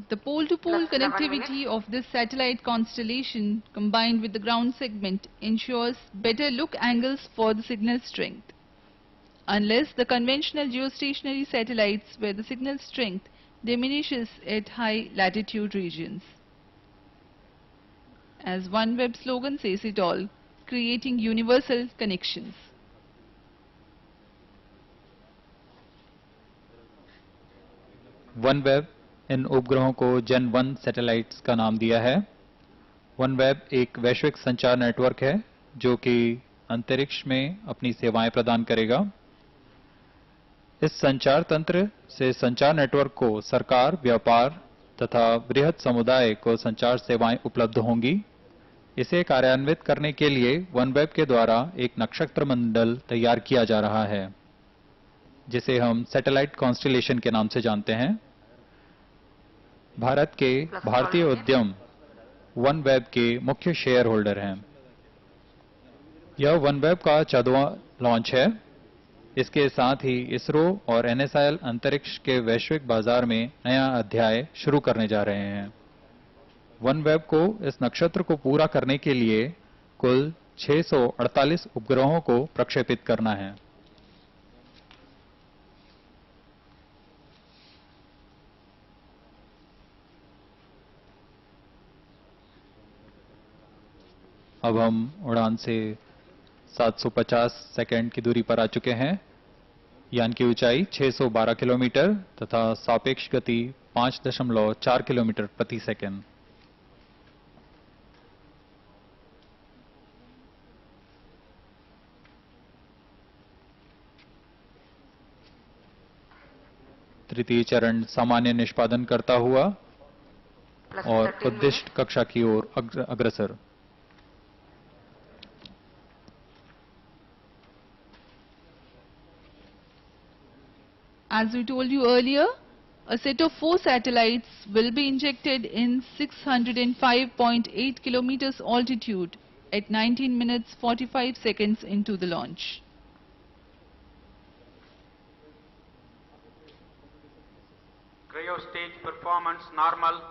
The pole-to-pole connectivity of this satellite constellation combined with the ground segment ensures better look angles for the signal strength. Unless the conventional geostationary satellites where the signal strength diminishes at high latitude regions. As OneWeb slogan says it all, creating universal connections. OneWeb इन उपग्रहों को Gen 1 satellites का नाम दिया है। OneWeb एक वैश्विक संचार network है जो कि अंतरिक्ष में अपनी सेवाएं प्रदान करेगा। इस संचार तंत्र से संचार नेटवर्क को सरकार, व्यापार तथा बृहद समुदाय को संचार सेवाएं उपलब्ध होंगी। इसे कार्यान्वित करने के लिए OneWeb के द्वारा एक नक्षत्र मंडल तैयार किया जा रहा है जिसे हम सैटेलाइट कॉन्स्टेलेशन के नाम से जानते हैं। भारत के भारतीय उद्यम OneWeb के मुख्य शेयर होल्डर हैं। यह OneWeb का 14वां लॉन्च है। इसके साथ ही इसरो और NSIL अंतरिक्ष के वैश्विक बाजार में नया अध्याय शुरू करने जा रहे हैं। OneWeb को इस नक्षत्र को पूरा करने के लिए कुल 648 उपग्रहों को प्रक्षेपित करना है। अब हम उड़ान से 750 सेकंड की दूरी पर आ चुके हैं। यान की ऊंचाई 612 किलोमीटर तथा सापेक्ष गति 5.4 किलोमीटर प्रति सेकंड। तृतीय चरण सामान्य निष्पादन करता हुआ और उद्दिष्ट कक्षा की ओर अग्रसर। As we told you earlier, a set of 4 satellites will be injected in 605.8 kilometers altitude at 19 minutes 45 seconds into the launch. Cryo stage performance normal.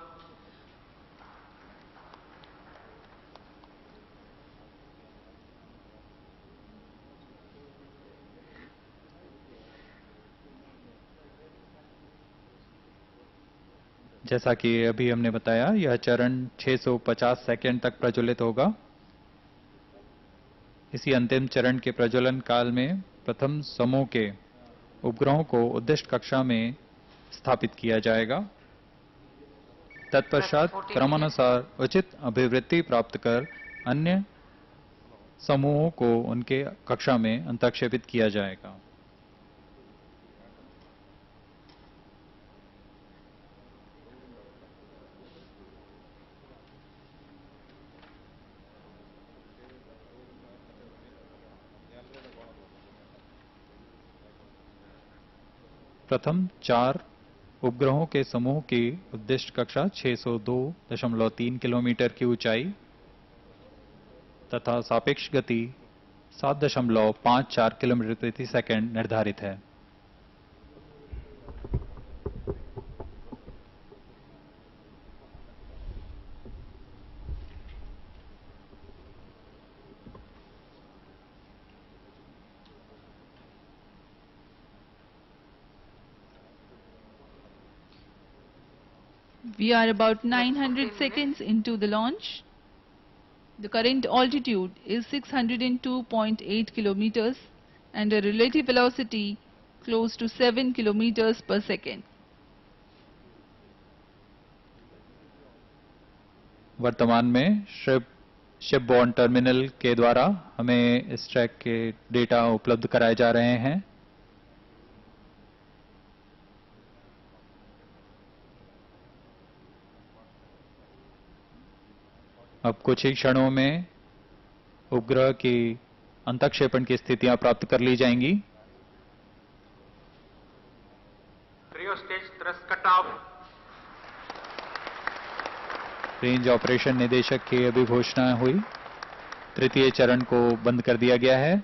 जैसा कि अभी हमने बताया, यह चरण 650 सेकंड तक प्रज्वलित होगा। इसी अंतिम चरण के प्रज्वलन काल में प्रथम समूह के उपग्रहों को उद्दिष्ट कक्षा में स्थापित किया जाएगा। तत्पश्चात क्रमानुसार उचित अभिवृद्धि प्राप्त कर अन्य समूहों को उनके कक्षा में अंतःक्षेपित किया जाएगा। प्रथम 4 उपग्रहों के समूह की उद्दिष्ट कक्षा 602.3 किलोमीटर की ऊंचाई तथा सापेक्ष गति 7.54 किलोमीटर प्रति सेकंड निर्धारित है। We are about 900 seconds into the launch. The current altitude is 602.8 kilometers and a relative velocity close to 7 kilometers per second. वर्तमान में शिपबोर्न टर्मिनल के द्वारा हमें इस ट्रैक के डेटा उपलब्ध कराए जा रहे हैं। अब कुछ ही क्षणों में उपग्रह की अंतःक्षेपण की स्थितियां प्राप्त कर ली जाएंगी। Cryo stage thrust cutoff. Range operation निदेशक की अभी घोषणा हुई। तृतीय चरण को बंद कर दिया गया है।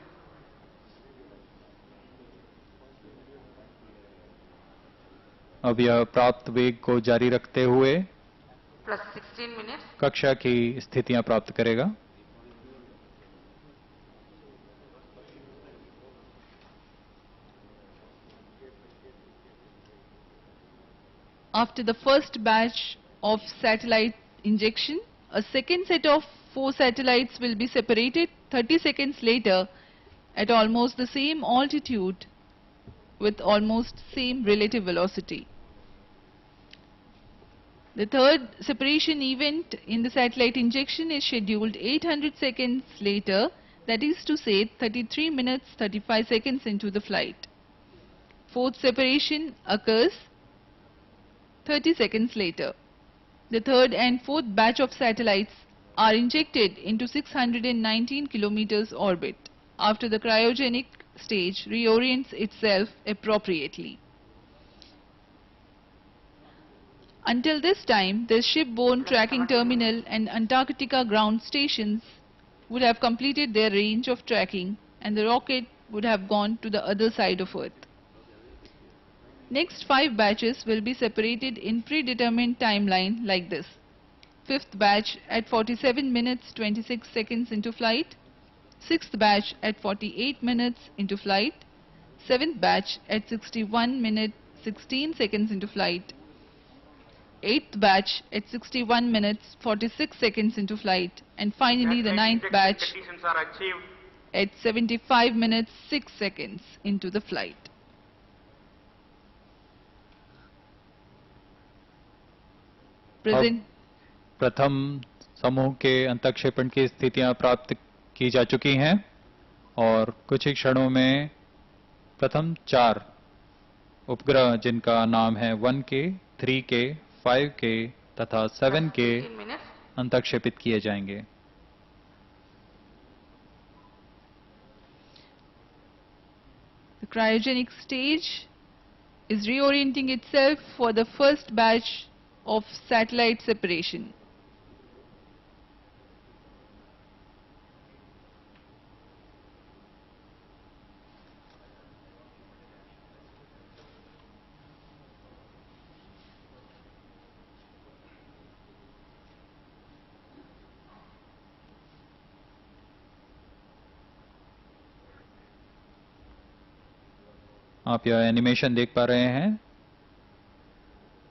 अब यह प्राप्त वेग को जारी रखते हुए कक्षा की स्थितियां प्राप्त करेगा। After the first batch of satellite injection, a second set of 4 satellites will be separated 30 seconds later at almost the same altitude with almost same relative velocity. The third separation event in the satellite injection is scheduled 800 seconds later, that is to say 33 minutes 35 seconds into the flight. Fourth separation occurs 30 seconds later. The third and fourth batch of satellites are injected into 619 kilometers orbit after the cryogenic stage reorients itself appropriately. Until this time, the shipborne tracking terminal and Antarctica ground stations would have completed their range of tracking and the rocket would have gone to the other side of Earth. Next 5 batches will be separated in predetermined timeline like this. Fifth batch at 47 minutes 26 seconds into flight, 6th batch at 48 minutes into flight, 7th batch at 61 minutes 16 seconds into flight, 8th batch at 61 minutes 46 seconds into flight, and finally the 9th batch conditions are achieved at 75 minutes 6 seconds into the flight. Present. प्रथम समूह के अंतक्षेपण की स्थितियां प्राप्त की जा चुकी हैं और कुछ ही क्षणों में प्रथम 4 उपग्रह जिनका नाम है 1K, 3K, 5K तथा 7K अंतक्षेपित किए जाएंगे. The cryogenic stage is reorienting itself for the first batch of satellite separation. आप यह एनिमेशन देख पा रहे हैं.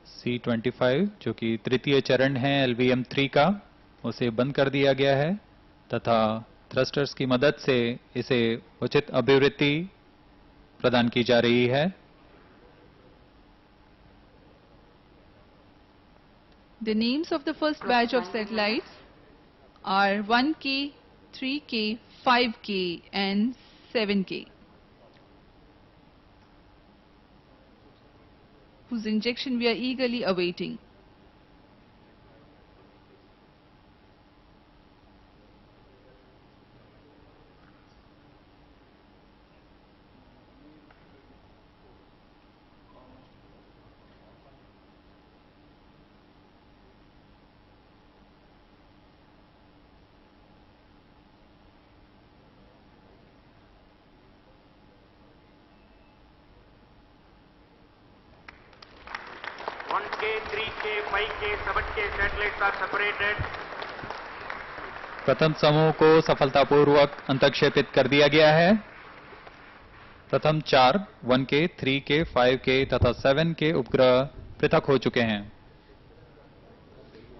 C-25 जो कि तृतीय चरण है LVM3 का, उसे बंद कर दिया गया है तथा थ्रस्टर्स की मदद से इसे उचित अभिवृत्ति प्रदान की जा रही है. The names of the first batch of satellites are 1K, 3K, 5K and 7K, whose injection we are eagerly awaiting. Satellites are separated. प्रथम समूह को सफलतापूर्वक अंतक्षेपित कर दिया गया है. प्रथम 4 1K, 3K, 5K तथा 7K उपग्रह पृथक हो चुके हैं.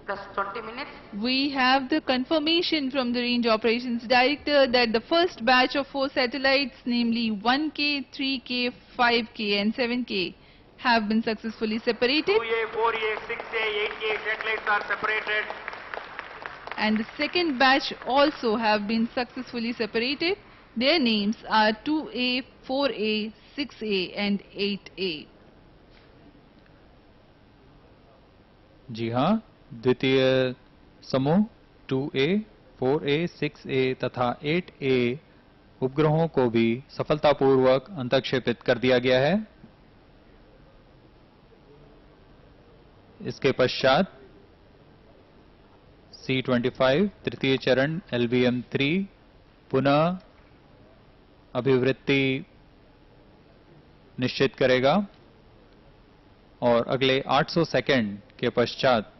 Plus 20 minutes. We have the confirmation from the Range Operations Director that the first batch of 4 satellites, namely 1K, 3K, 5K and 7K, have been successfully separated. 2A, 4A, 6A, 8A satellites are separated. And the second batch also have been successfully separated. Their names are 2A, 4A, 6A and 8A. जी हाँ, द्वितीय समूह 2A, 4A, 6A तथा 8A उपग्रहों को भी सफलतापूर्वक अंतक्षेपित कर दिया गया है. इसके पश्चात C-25 तृतीय चरण LVM3 पुनः अभिवृत्ति निश्चित करेगा और अगले 800 सेकंड के पश्चात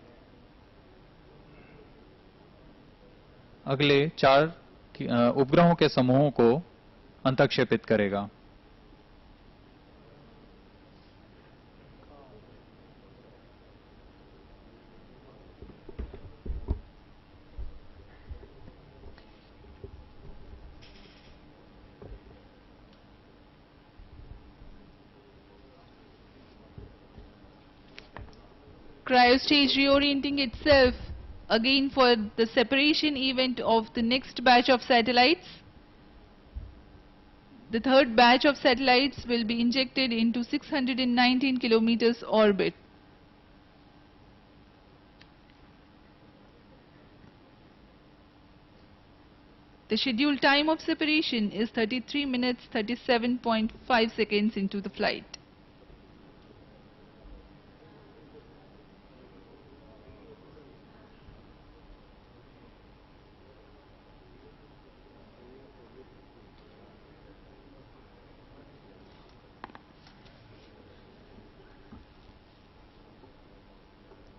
अगले 4 उपग्रहों के समूहों को अंतक्षेपित करेगा. Cryostage reorienting itself again for the separation event of the next batch of satellites. The third batch of satellites will be injected into 619 kilometers orbit. The scheduled time of separation is 33 minutes 37.5 seconds into the flight.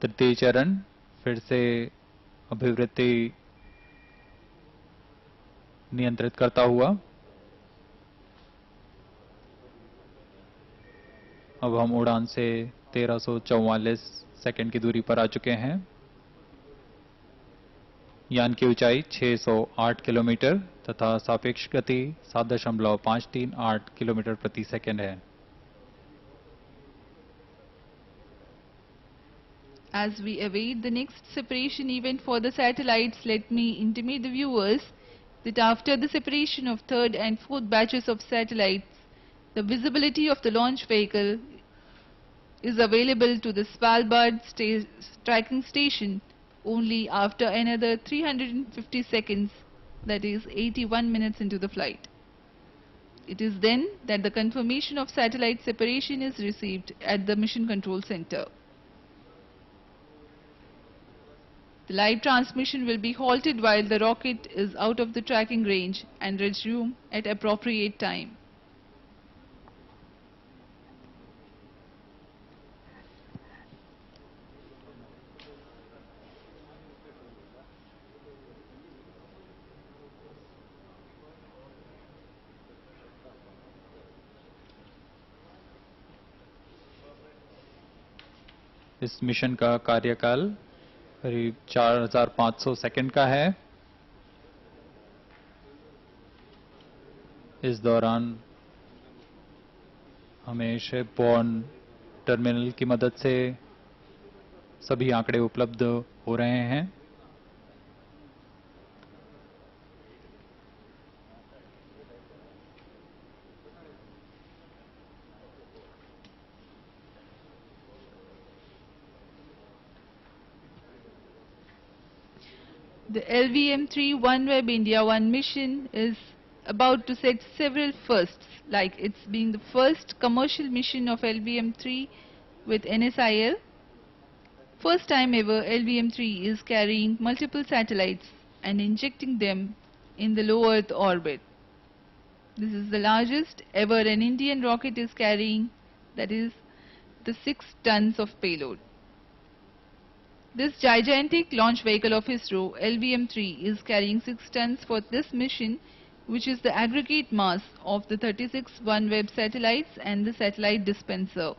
तृतीय चरण फिर से अभिवृत्ति नियंत्रित करता हुआ। अब हम उड़ान से 1344 सेकंड की दूरी पर आ चुके हैं। यान की ऊंचाई 608 किलोमीटर तथा सापेक्ष गति 7.538 किलोमीटर प्रति सेकंड है। As we await the next separation event for the satellites, let me intimate the viewers that after the separation of third and fourth batches of satellites, the visibility of the launch vehicle is available to the Svalbard tracking station only after another 350 seconds, that is 81 minutes into the flight. It is then that the confirmation of satellite separation is received at the Mission Control Center. The live transmission will be halted while the rocket is out of the tracking range and resume at appropriate time. इस mission का कार्यकाल करीब 4500 second का है। इस दौरान हमें शिपबॉर्न terminal की मदद से सभी आंकड़े उपलब्ध हो रहे हैं। The LVM3 OneWeb India 1 mission is about to set several firsts, like it's being the first commercial mission of LVM3 with NSIL. First time ever, LVM3 is carrying multiple satellites and injecting them in the low Earth orbit. This is the largest ever an Indian rocket is carrying, that is the 6 tons of payload. This gigantic launch vehicle of ISRO, LVM3, is carrying 6 tons for this mission, which is the aggregate mass of the 36 OneWeb satellites and the satellite dispenser.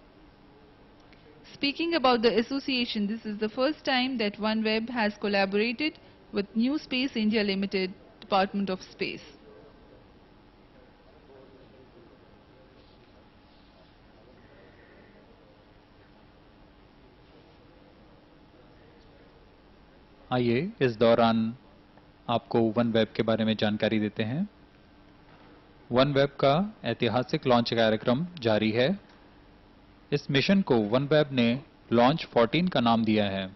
Speaking about the association, this is the first time that OneWeb has collaborated with New Space India Limited, Department of Space. आइए इस दौरान आपको OneWeb के बारे में जानकारी देते हैं। OneWeb का ऐतिहासिक लॉन्च कार्यक्रम जारी है। इस मिशन को OneWeb ने लॉन्च 14 का नाम दिया है।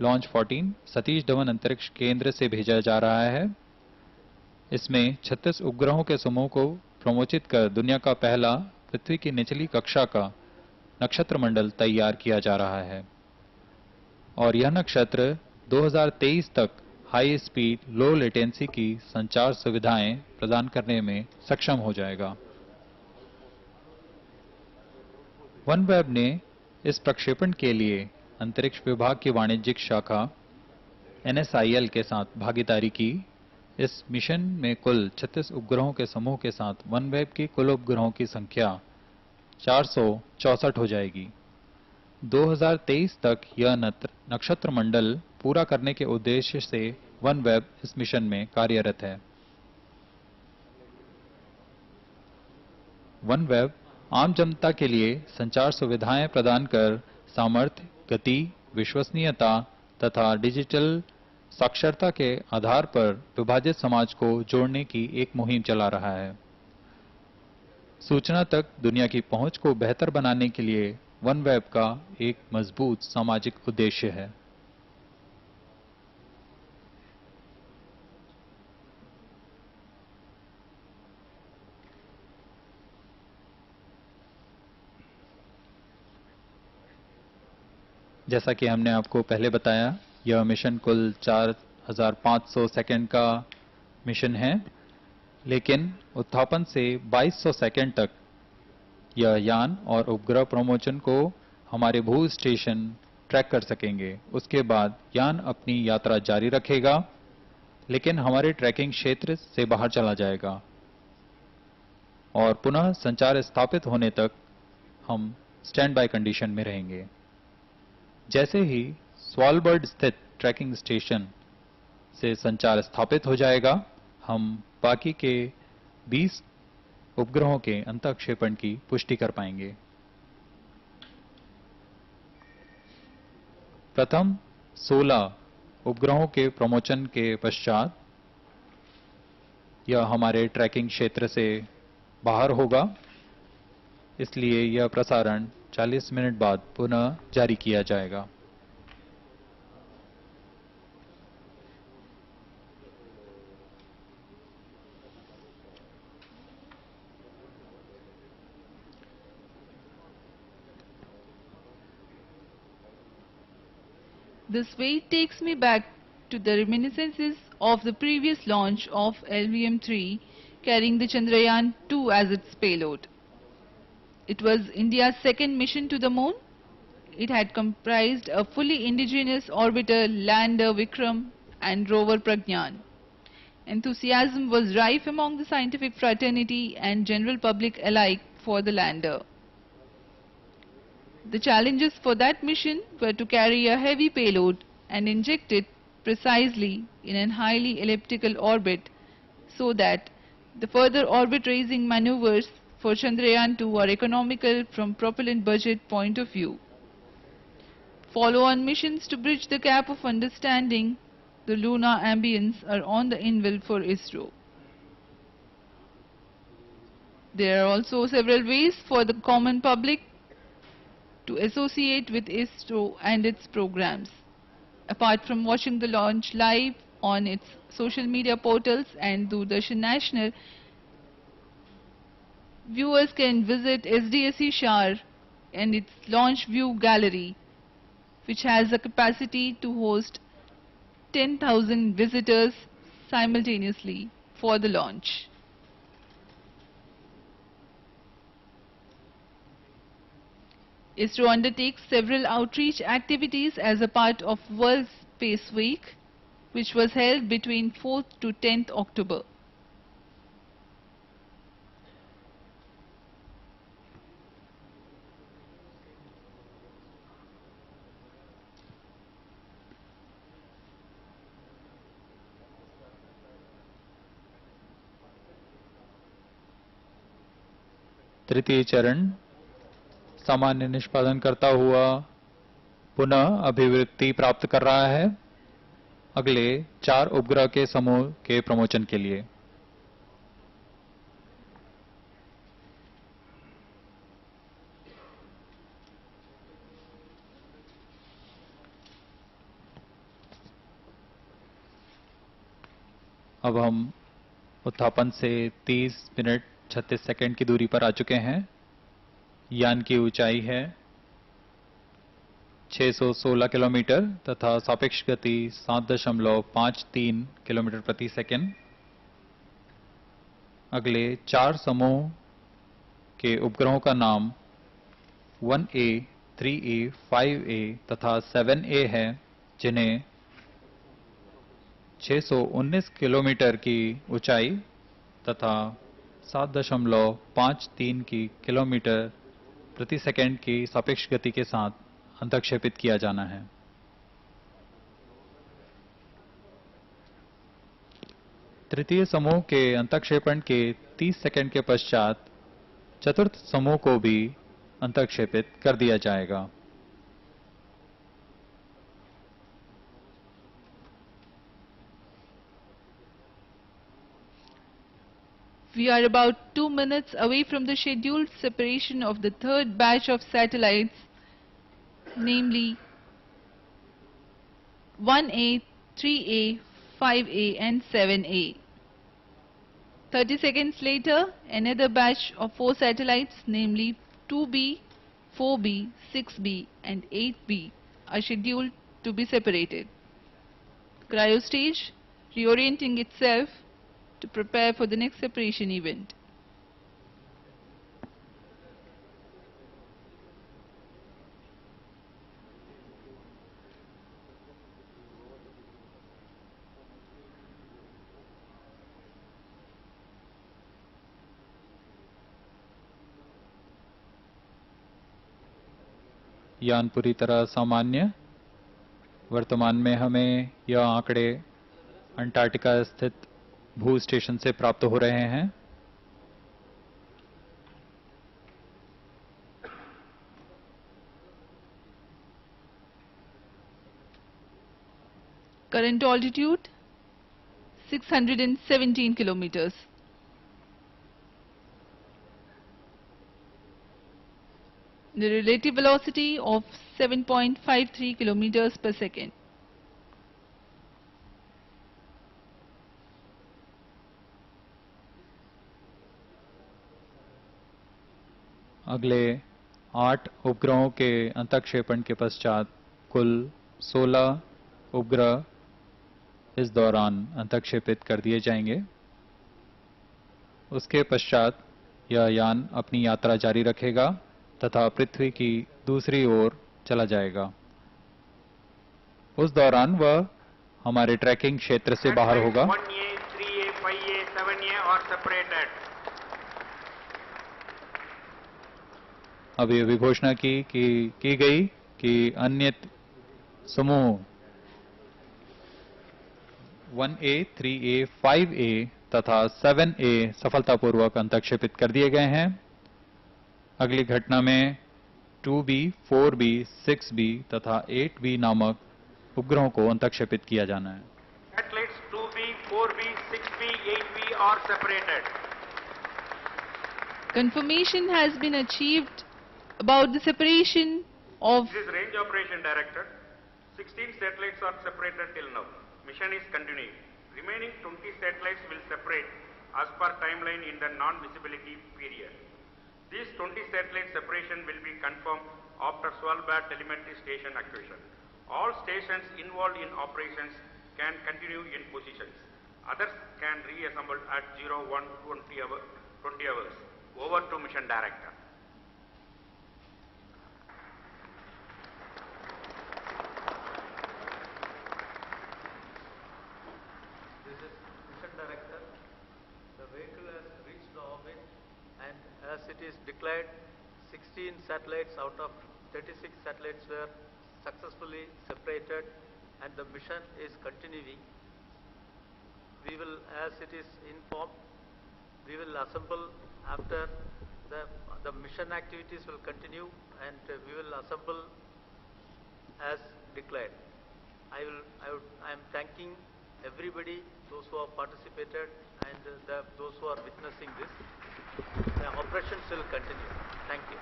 लॉन्च 14 सतीश धवन अंतरिक्ष केंद्र से भेजा जा रहा है। इसमें 36 उपग्रहों के समूह को प्रमोचित कर दुनिया का पहला पृथ्वी की निचली कक्षा का नक्षत्र मंडल तैयार किया जा रहा है और यह नक्षत्र 2023 तक हाई स्पीड लो लेटेंसी की संचार सुविधाएं प्रदान करने में सक्षम हो जाएगा। OneWeb ने इस प्रक्षेपण के लिए अंतरिक्ष विभाग की वाणिज्यिक शाखा NSIL के साथ भागीदारी की। इस मिशन में कुल 36 उपग्रहों के समूह के साथ OneWeb की कुल उपग्रहों की संख्या 464 हो जाएगी। 2023 तक यह नक्षत्र मंडल पूरा करने के उद्देश्य से OneWeb इस मिशन में कार्यरत है। OneWeb आम जनता के लिए संचार सुविधाएं प्रदान कर सामर्थ्य, गति, विश्वसनीयता तथा डिजिटल साक्षरता के आधार पर विभाजित समाज को जोड़ने की एक मुहिम चला रहा है। सूचना तक दुनिया की पहुंच को बेहतर बनाने के लिए OneWeb का एक मजबूत सामाजिक उद्देश्य है। जैसा कि हमने आपको पहले बताया, यह मिशन कुल 4500 सेकंड का मिशन है, लेकिन उत्थापन से 2200 सेकंड तक यह यान और उपग्रह प्रमोचन को हमारे भू स्टेशन ट्रैक कर सकेंगे। उसके बाद यान अपनी यात्रा जारी रखेगा। लेकिन हमारे ट्रैकिंग क्षेत्र से बाहर चला जाएगा और पुनः संचार स्थापित होने तक हम स्टैंड बाय कंडीशन में रहेंगे। जैसे ही स्वालबर्ड स्थित ट्रैकिंग स्टेशन से संचार स्थापित हो जाएगा, हम बाकी के 20 उपग्रहों के अंतःक्षेपण की पुष्टि कर पाएंगे। प्रथम 16 उपग्रहों के प्रमोशन के पश्चात यह हमारे ट्रैकिंग क्षेत्र से बाहर होगा, इसलिए यह प्रसारण 40 मिनट बाद पुनः जारी किया जाएगा। This wait takes me back to the reminiscences of the previous launch of LVM3 carrying the Chandrayaan-2 as its payload. It was India's second mission to the moon. It had comprised a fully indigenous orbiter, lander Vikram and rover Pragyan. Enthusiasm was rife among the scientific fraternity and general public alike for the lander. The challenges for that mission were to carry a heavy payload and inject it precisely in a highly elliptical orbit so that the further orbit raising maneuvers for Chandrayaan-2 are economical from propellant budget point of view. Follow-on missions to bridge the gap of understanding the lunar ambience are on the anvil for ISRO. There are also several ways for the common public to associate with ISRO and its programs. Apart from watching the launch live on its social media portals and Doordarshan National, viewers can visit SDSC SHAR and its launch view gallery, which has a capacity to host 10,000 visitors simultaneously for the launch. ISRO undertakes several outreach activities as a part of World Space Week, which was held between 4th to 10th October. तृतीय चरण सामान्य निष्पादन करता हुआ पुनः अभिवृत्ति प्राप्त कर रहा है अगले 4 उपग्रह के समूह के प्रमोशन के लिए। अब हम उत्थापन से 30 मिनट 36 सेकंड की दूरी पर आ चुके हैं। यान की ऊंचाई है 616 किलोमीटर तथा सापेक्ष गति 7.53 किलोमीटर प्रति सेकंड। अगले 4 समूह के उपग्रहों का नाम 1A, 3A, 5A तथा 7A है, जिन्हें 619 किलोमीटर की ऊंचाई तथा 7.53 की किलोमीटर प्रति सेकंड की सापेक्ष गति के साथ अंतःक्षेपित किया जाना है। तृतीय समूह के अंतःक्षेपण के 30 सेकंड के पश्चात चतुर्थ समूह को भी अंतःक्षेपित कर दिया जाएगा। We are about 2 minutes away from the scheduled separation of the third batch of satellites, namely 1A, 3A, 5A and 7A. 30 seconds later, another batch of 4 satellites, namely 2B, 4B, 6B and 8B are scheduled to be separated. Cryostage reorienting itself to prepare for the next separation event. यान पूरी तरह सामान्य। वर्तमान में हमें यह आंकड़े Antarctica स्थित भू स्टेशन से प्राप्त हो रहे हैं। Current altitude 617 kilometers. The relative velocity of 7.53 kilometers per second. अगले 8 उपग्रहों के अंतःक्षेपण के पश्चात कुल 16 उपग्रह इस दौरान अंतःक्षेपित कर दिए जाएंगे। उसके पश्चात यह यान अपनी यात्रा जारी रखेगा तथा पृथ्वी की दूसरी ओर चला जाएगा। उस दौरान वह हमारे ट्रैकिंग क्षेत्र से बाहर होगा। 1A, 3A, 5A, 7A are separated. अब ये भी घोषणा की गई कि अन्य समूह 1A, 3A, 5A तथा 7A सफलतापूर्वक अंतःक्षेपित कर दिए गए हैं। अगली घटना में 2B, 4B, 6B तथा 8B नामक उपग्रहों को अंतःक्षेपित किया जाना है। Satellites 2B, 4B, 6B, 8B are separated. Confirmation has been achieved about the separation of... This is Range Operation Director. 16 satellites are separated till now. Mission is continuing. Remaining 20 satellites will separate as per timeline in the non-visibility period. This 20 satellite separation will be confirmed after Svalbard telemetry station acquisition. All stations involved in operations can continue in positions. Others can reassemble at 20 hours. Over to Mission Director. This is Mission Director. The vehicle has reached the orbit, and as it is declared, 16 satellites out of 36 satellites were successfully separated, and the mission is continuing. We will, as it is informed, we will assemble after the mission activities will continue, and we will assemble as declared. I am thanking everybody, those who have participated and those who are witnessing this. The operations will continue. Thank you.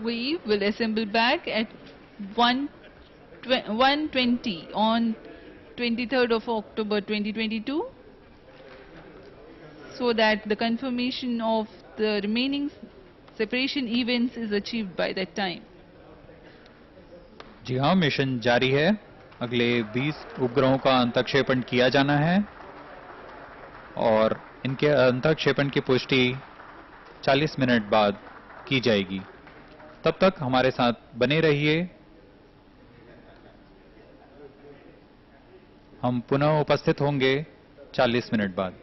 We will assemble back at 1:20 on 23rd of October 2022, so that the confirmation of the remaining separation events is achieved by that time. जी हाँ, mission जारी है। अगले 20 उपग्रहों का अंतःक्षेपण किया जाना है और इनके अंतःक्षेपण की पुष्टि 40 मिनट बाद की जाएगी। तब तक हमारे साथ बने रहिए। हम पुनः उपस्थित होंगे 40 मिनट बाद।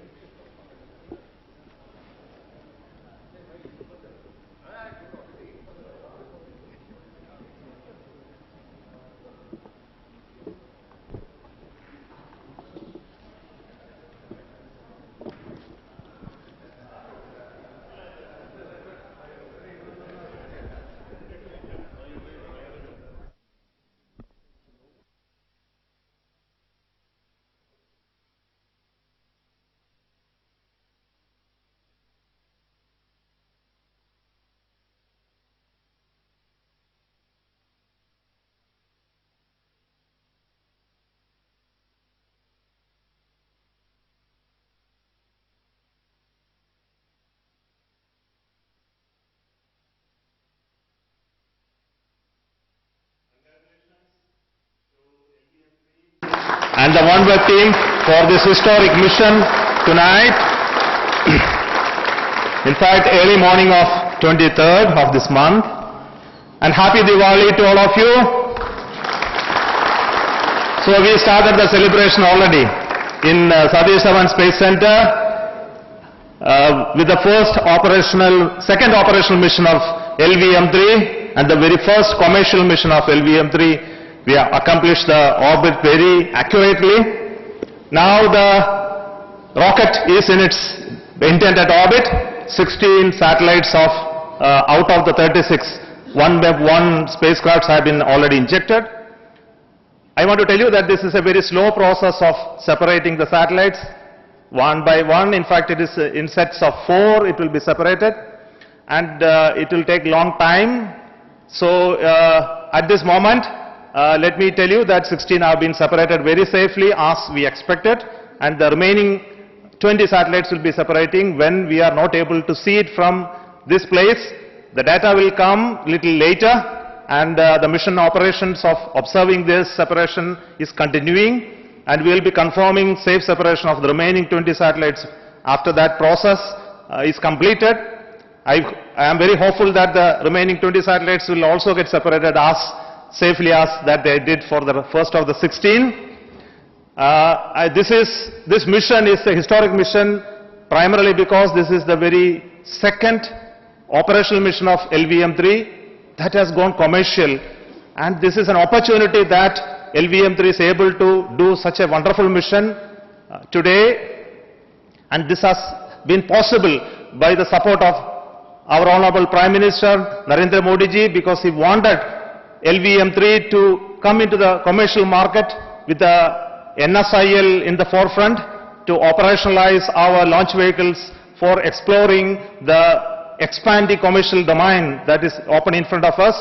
And the OneWeb team for this historic mission tonight. In fact, early morning of 23rd of this month. And happy Diwali to all of you. So we started the celebration already in Satish Dhawan Space Center. with the second operational mission of LVM3 and the very first commercial mission of LVM3, we have accomplished the orbit very accurately. Now the rocket is in its intended orbit. 16 satellites out of the 36 OneWeb 1 spacecrafts have been already injected. I want to tell you that this is a very slow process of separating the satellites one by one. In fact, it is in sets of 4 it will be separated, and it will take long time. So at this moment, let me tell you that 16 have been separated very safely as we expected, and the remaining 20 satellites will be separating when we are not able to see it from this place. The data will come little later, and the mission operations of observing this separation is continuing, and we will be confirming safe separation of the remaining 20 satellites after that process is completed. I am very hopeful that the remaining 20 satellites will also get separated as safely as that they did for the first of the 16. This mission is a historic mission primarily because this is the very second operational mission of LVM3 that has gone commercial, and this is an opportunity that LVM3 is able to do such a wonderful mission today, and this has been possible by the support of our Honorable Prime Minister Narendra Modi ji, because he wanted LVM3 to come into the commercial market with the NSIL in the forefront to operationalize our launch vehicles for exploring the expanding commercial domain that is open in front of us.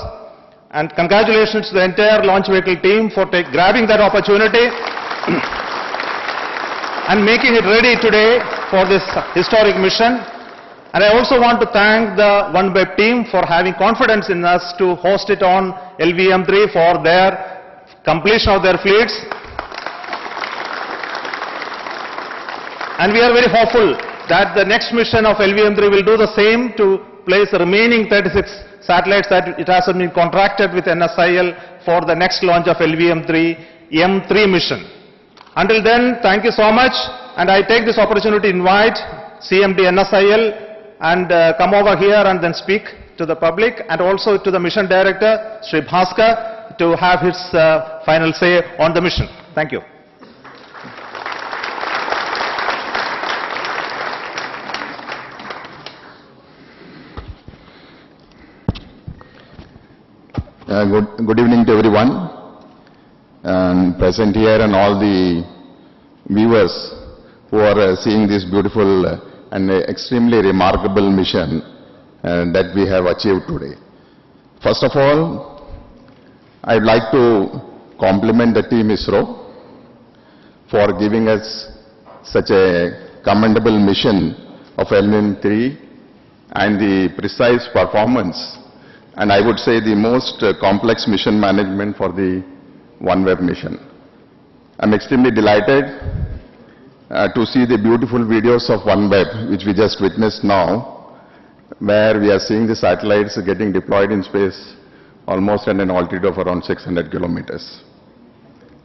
And congratulations to the entire launch vehicle team for grabbing that opportunity and making it ready today for this historic mission. And I also want to thank the OneWeb team for having confidence in us to host it on LVM3 for their completion of their fleets. And we are very hopeful that the next mission of LVM3 will do the same to place the remaining 36 satellites that it has been contracted with NSIL for the next launch of LVM3 M3 mission. Until then, thank you so much, and I take this opportunity to invite CMD NSIL and come over here and then speak to the public, and also to the mission director, Sri Bhaskar, to have his final say on the mission. Thank you. Good evening to everyone present here and all the viewers who are seeing this beautiful and extremely remarkable mission that we have achieved today. First of all, I would like to compliment the team ISRO for giving us such a commendable mission of LVM3 and the precise performance, and I would say the most complex mission management for the OneWeb mission. I'm extremely delighted to see the beautiful videos of OneWeb, which we just witnessed now, where we are seeing the satellites getting deployed in space almost at an altitude of around 600 kilometers.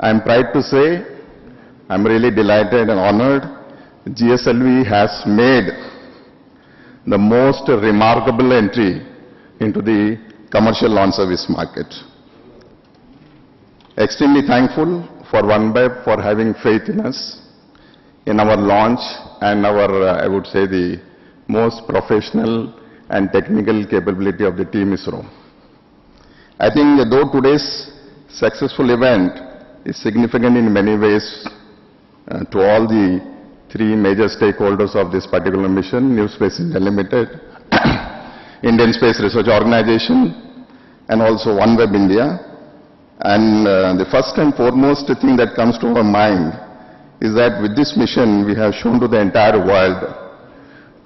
I'm proud to say, I'm really delighted and honored, GSLV has made the most remarkable entry into the commercial launch service market. Extremely thankful for OneWeb for having faith in us, in our launch and our, I would say, the most professional and technical capability of the team ISRO. I think though today's successful event is significant in many ways to all the 3 major stakeholders of this particular mission, New Space India Limited, Indian Space Research Organization, and also OneWeb India. And the first and foremost thing that comes to our mind is that with this mission, we have shown to the entire world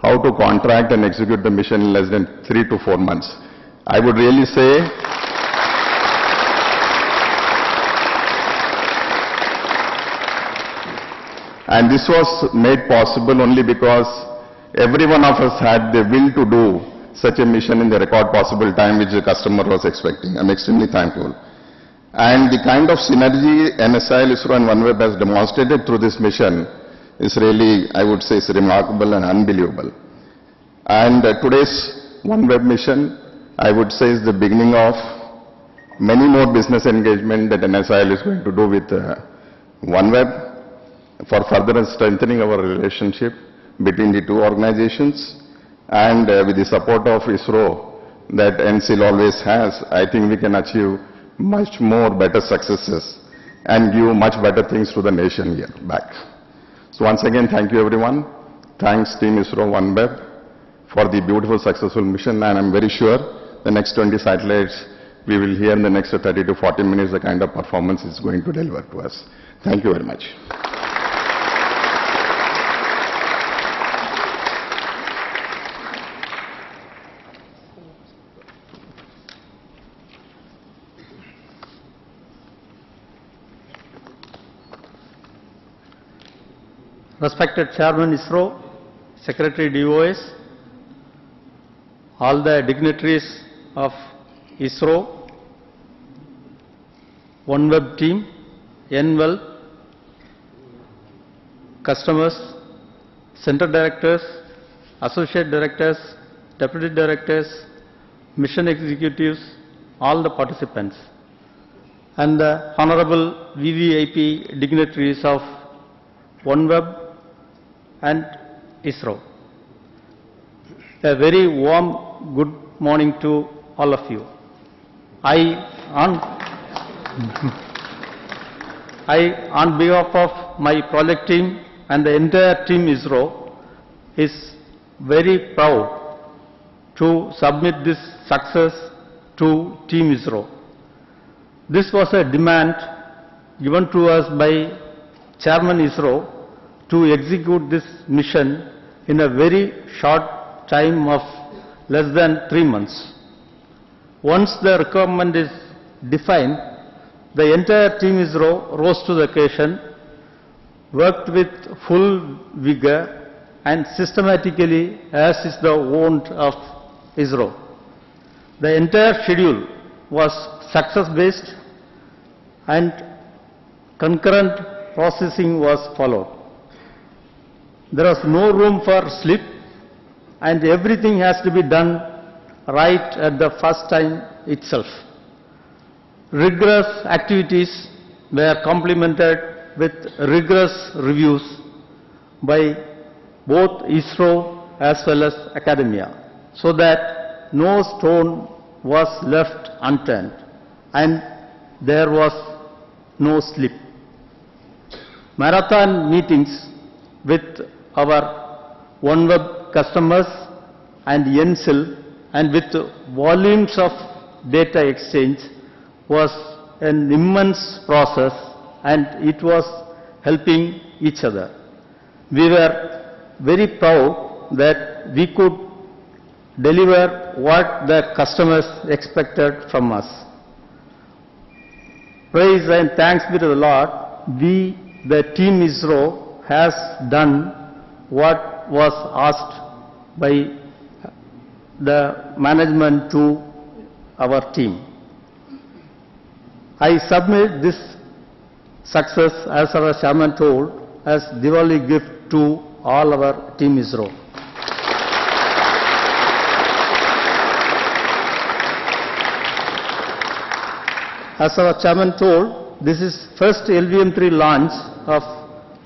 how to contract and execute the mission in less than 3 to 4 months. I would really say and this was made possible only because every one of us had the will to do such a mission in the record possible time which the customer was expecting. I'm extremely thankful. And the kind of synergy NSIL, ISRO and OneWeb has demonstrated through this mission is really, I would say, is remarkable and unbelievable. And today's OneWeb mission, I would say, is the beginning of many more business engagement that NSIL is going to do with OneWeb for further strengthening our relationship between the two organizations. And with the support of ISRO that NSIL always has, I think we can achieve much more better successes and give much better things to the nation here back. So once again, thank you everyone. Thanks Team ISRO OneWeb for the beautiful successful mission, and I'm very sure the next 20 satellites we will hear in the next 30 to 40 minutes the kind of performance it's going to deliver to us. Thank you very much. Respected Chairman ISRO, Secretary DOS, all the dignitaries of ISRO, OneWeb team, NWEL, customers, center directors, associate directors, deputy directors, mission executives, all the participants, and the honorable VVIP dignitaries of OneWeb and ISRO. A very warm good morning to all of you. On behalf of my project team and the entire team ISRO, is very proud to submit this success to Team ISRO. This was a demand given to us by Chairman ISRO to execute this mission in a very short time of less than 3 months. Once the requirement is defined, the entire Team ISRO rose to the occasion, worked with full vigor and systematically as is the wont of ISRO. The entire schedule was success-based and concurrent processing was followed. There was no room for slip, and everything has to be done right at the first time itself. Rigorous activities were complemented with rigorous reviews by both ISRO as well as academia, so that no stone was left unturned and there was no slip. Marathon meetings with our OneWeb customers and NSIL, and with volumes of data exchange, was an immense process, and it was helping each other. We were very proud that we could deliver what the customers expected from us. Praise and thanks be to the Lord, we, the Team ISRO, has done what was asked by the management to our team. I submit this success, as our chairman told, as Diwali gift to all our Team ISRO. As our chairman told, this is first LVM3 launch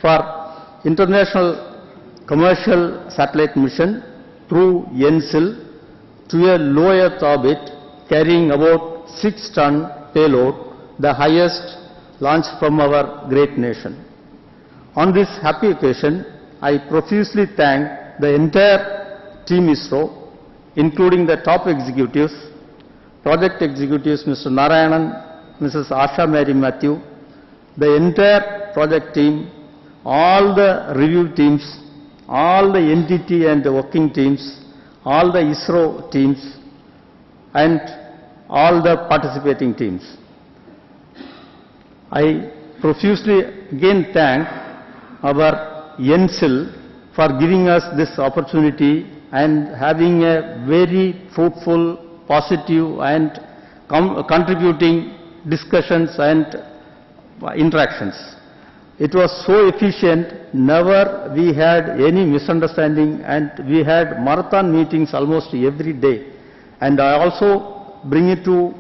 for international commercial satellite mission through NSIL to a low Earth orbit carrying about 6-ton payload, the highest launch from our great nation. On this happy occasion, I profusely thank the entire Team ISRO, including the top executives, project executives Mr. Narayanan, Mrs. Asha Mary Matthew, the entire project team, all the review teams, all the entity and the working teams, all the ISRO teams, and all the participating teams. I profusely again thank our NSIL for giving us this opportunity and having a very fruitful, positive and contributing discussions and interactions. It was so efficient, never we had any misunderstanding, and we had marathon meetings almost every day. And I also bring it to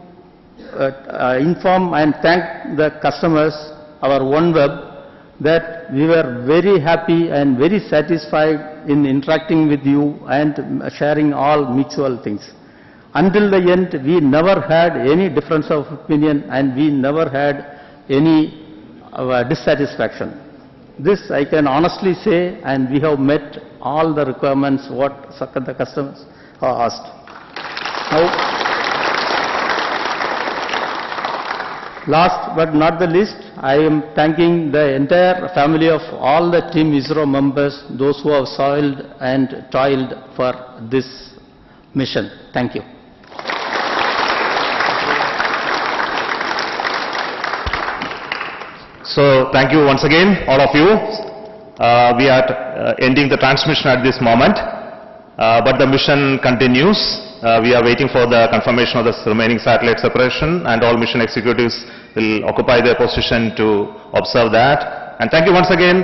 inform and thank the customers, our OneWeb, that we were very happy and very satisfied in interacting with you and sharing all mutual things. Until the end, we never had any difference of opinion and we never had any dissatisfaction. This I can honestly say, and we have met all the requirements what the customers have asked. Now, last but not the least, I am thanking the entire family of all the Team ISRO members, those who have toiled and toiled for this mission. Thank you. So thank you once again, all of you. We are ending the transmission at this moment, but the mission continues. We are waiting for the confirmation of the remaining satellite separation, and all mission executives will occupy their position to observe that. And thank you once again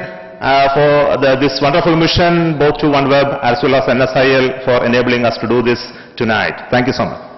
for this wonderful mission, both to OneWeb as well as NSIL, for enabling us to do this tonight. Thank you so much.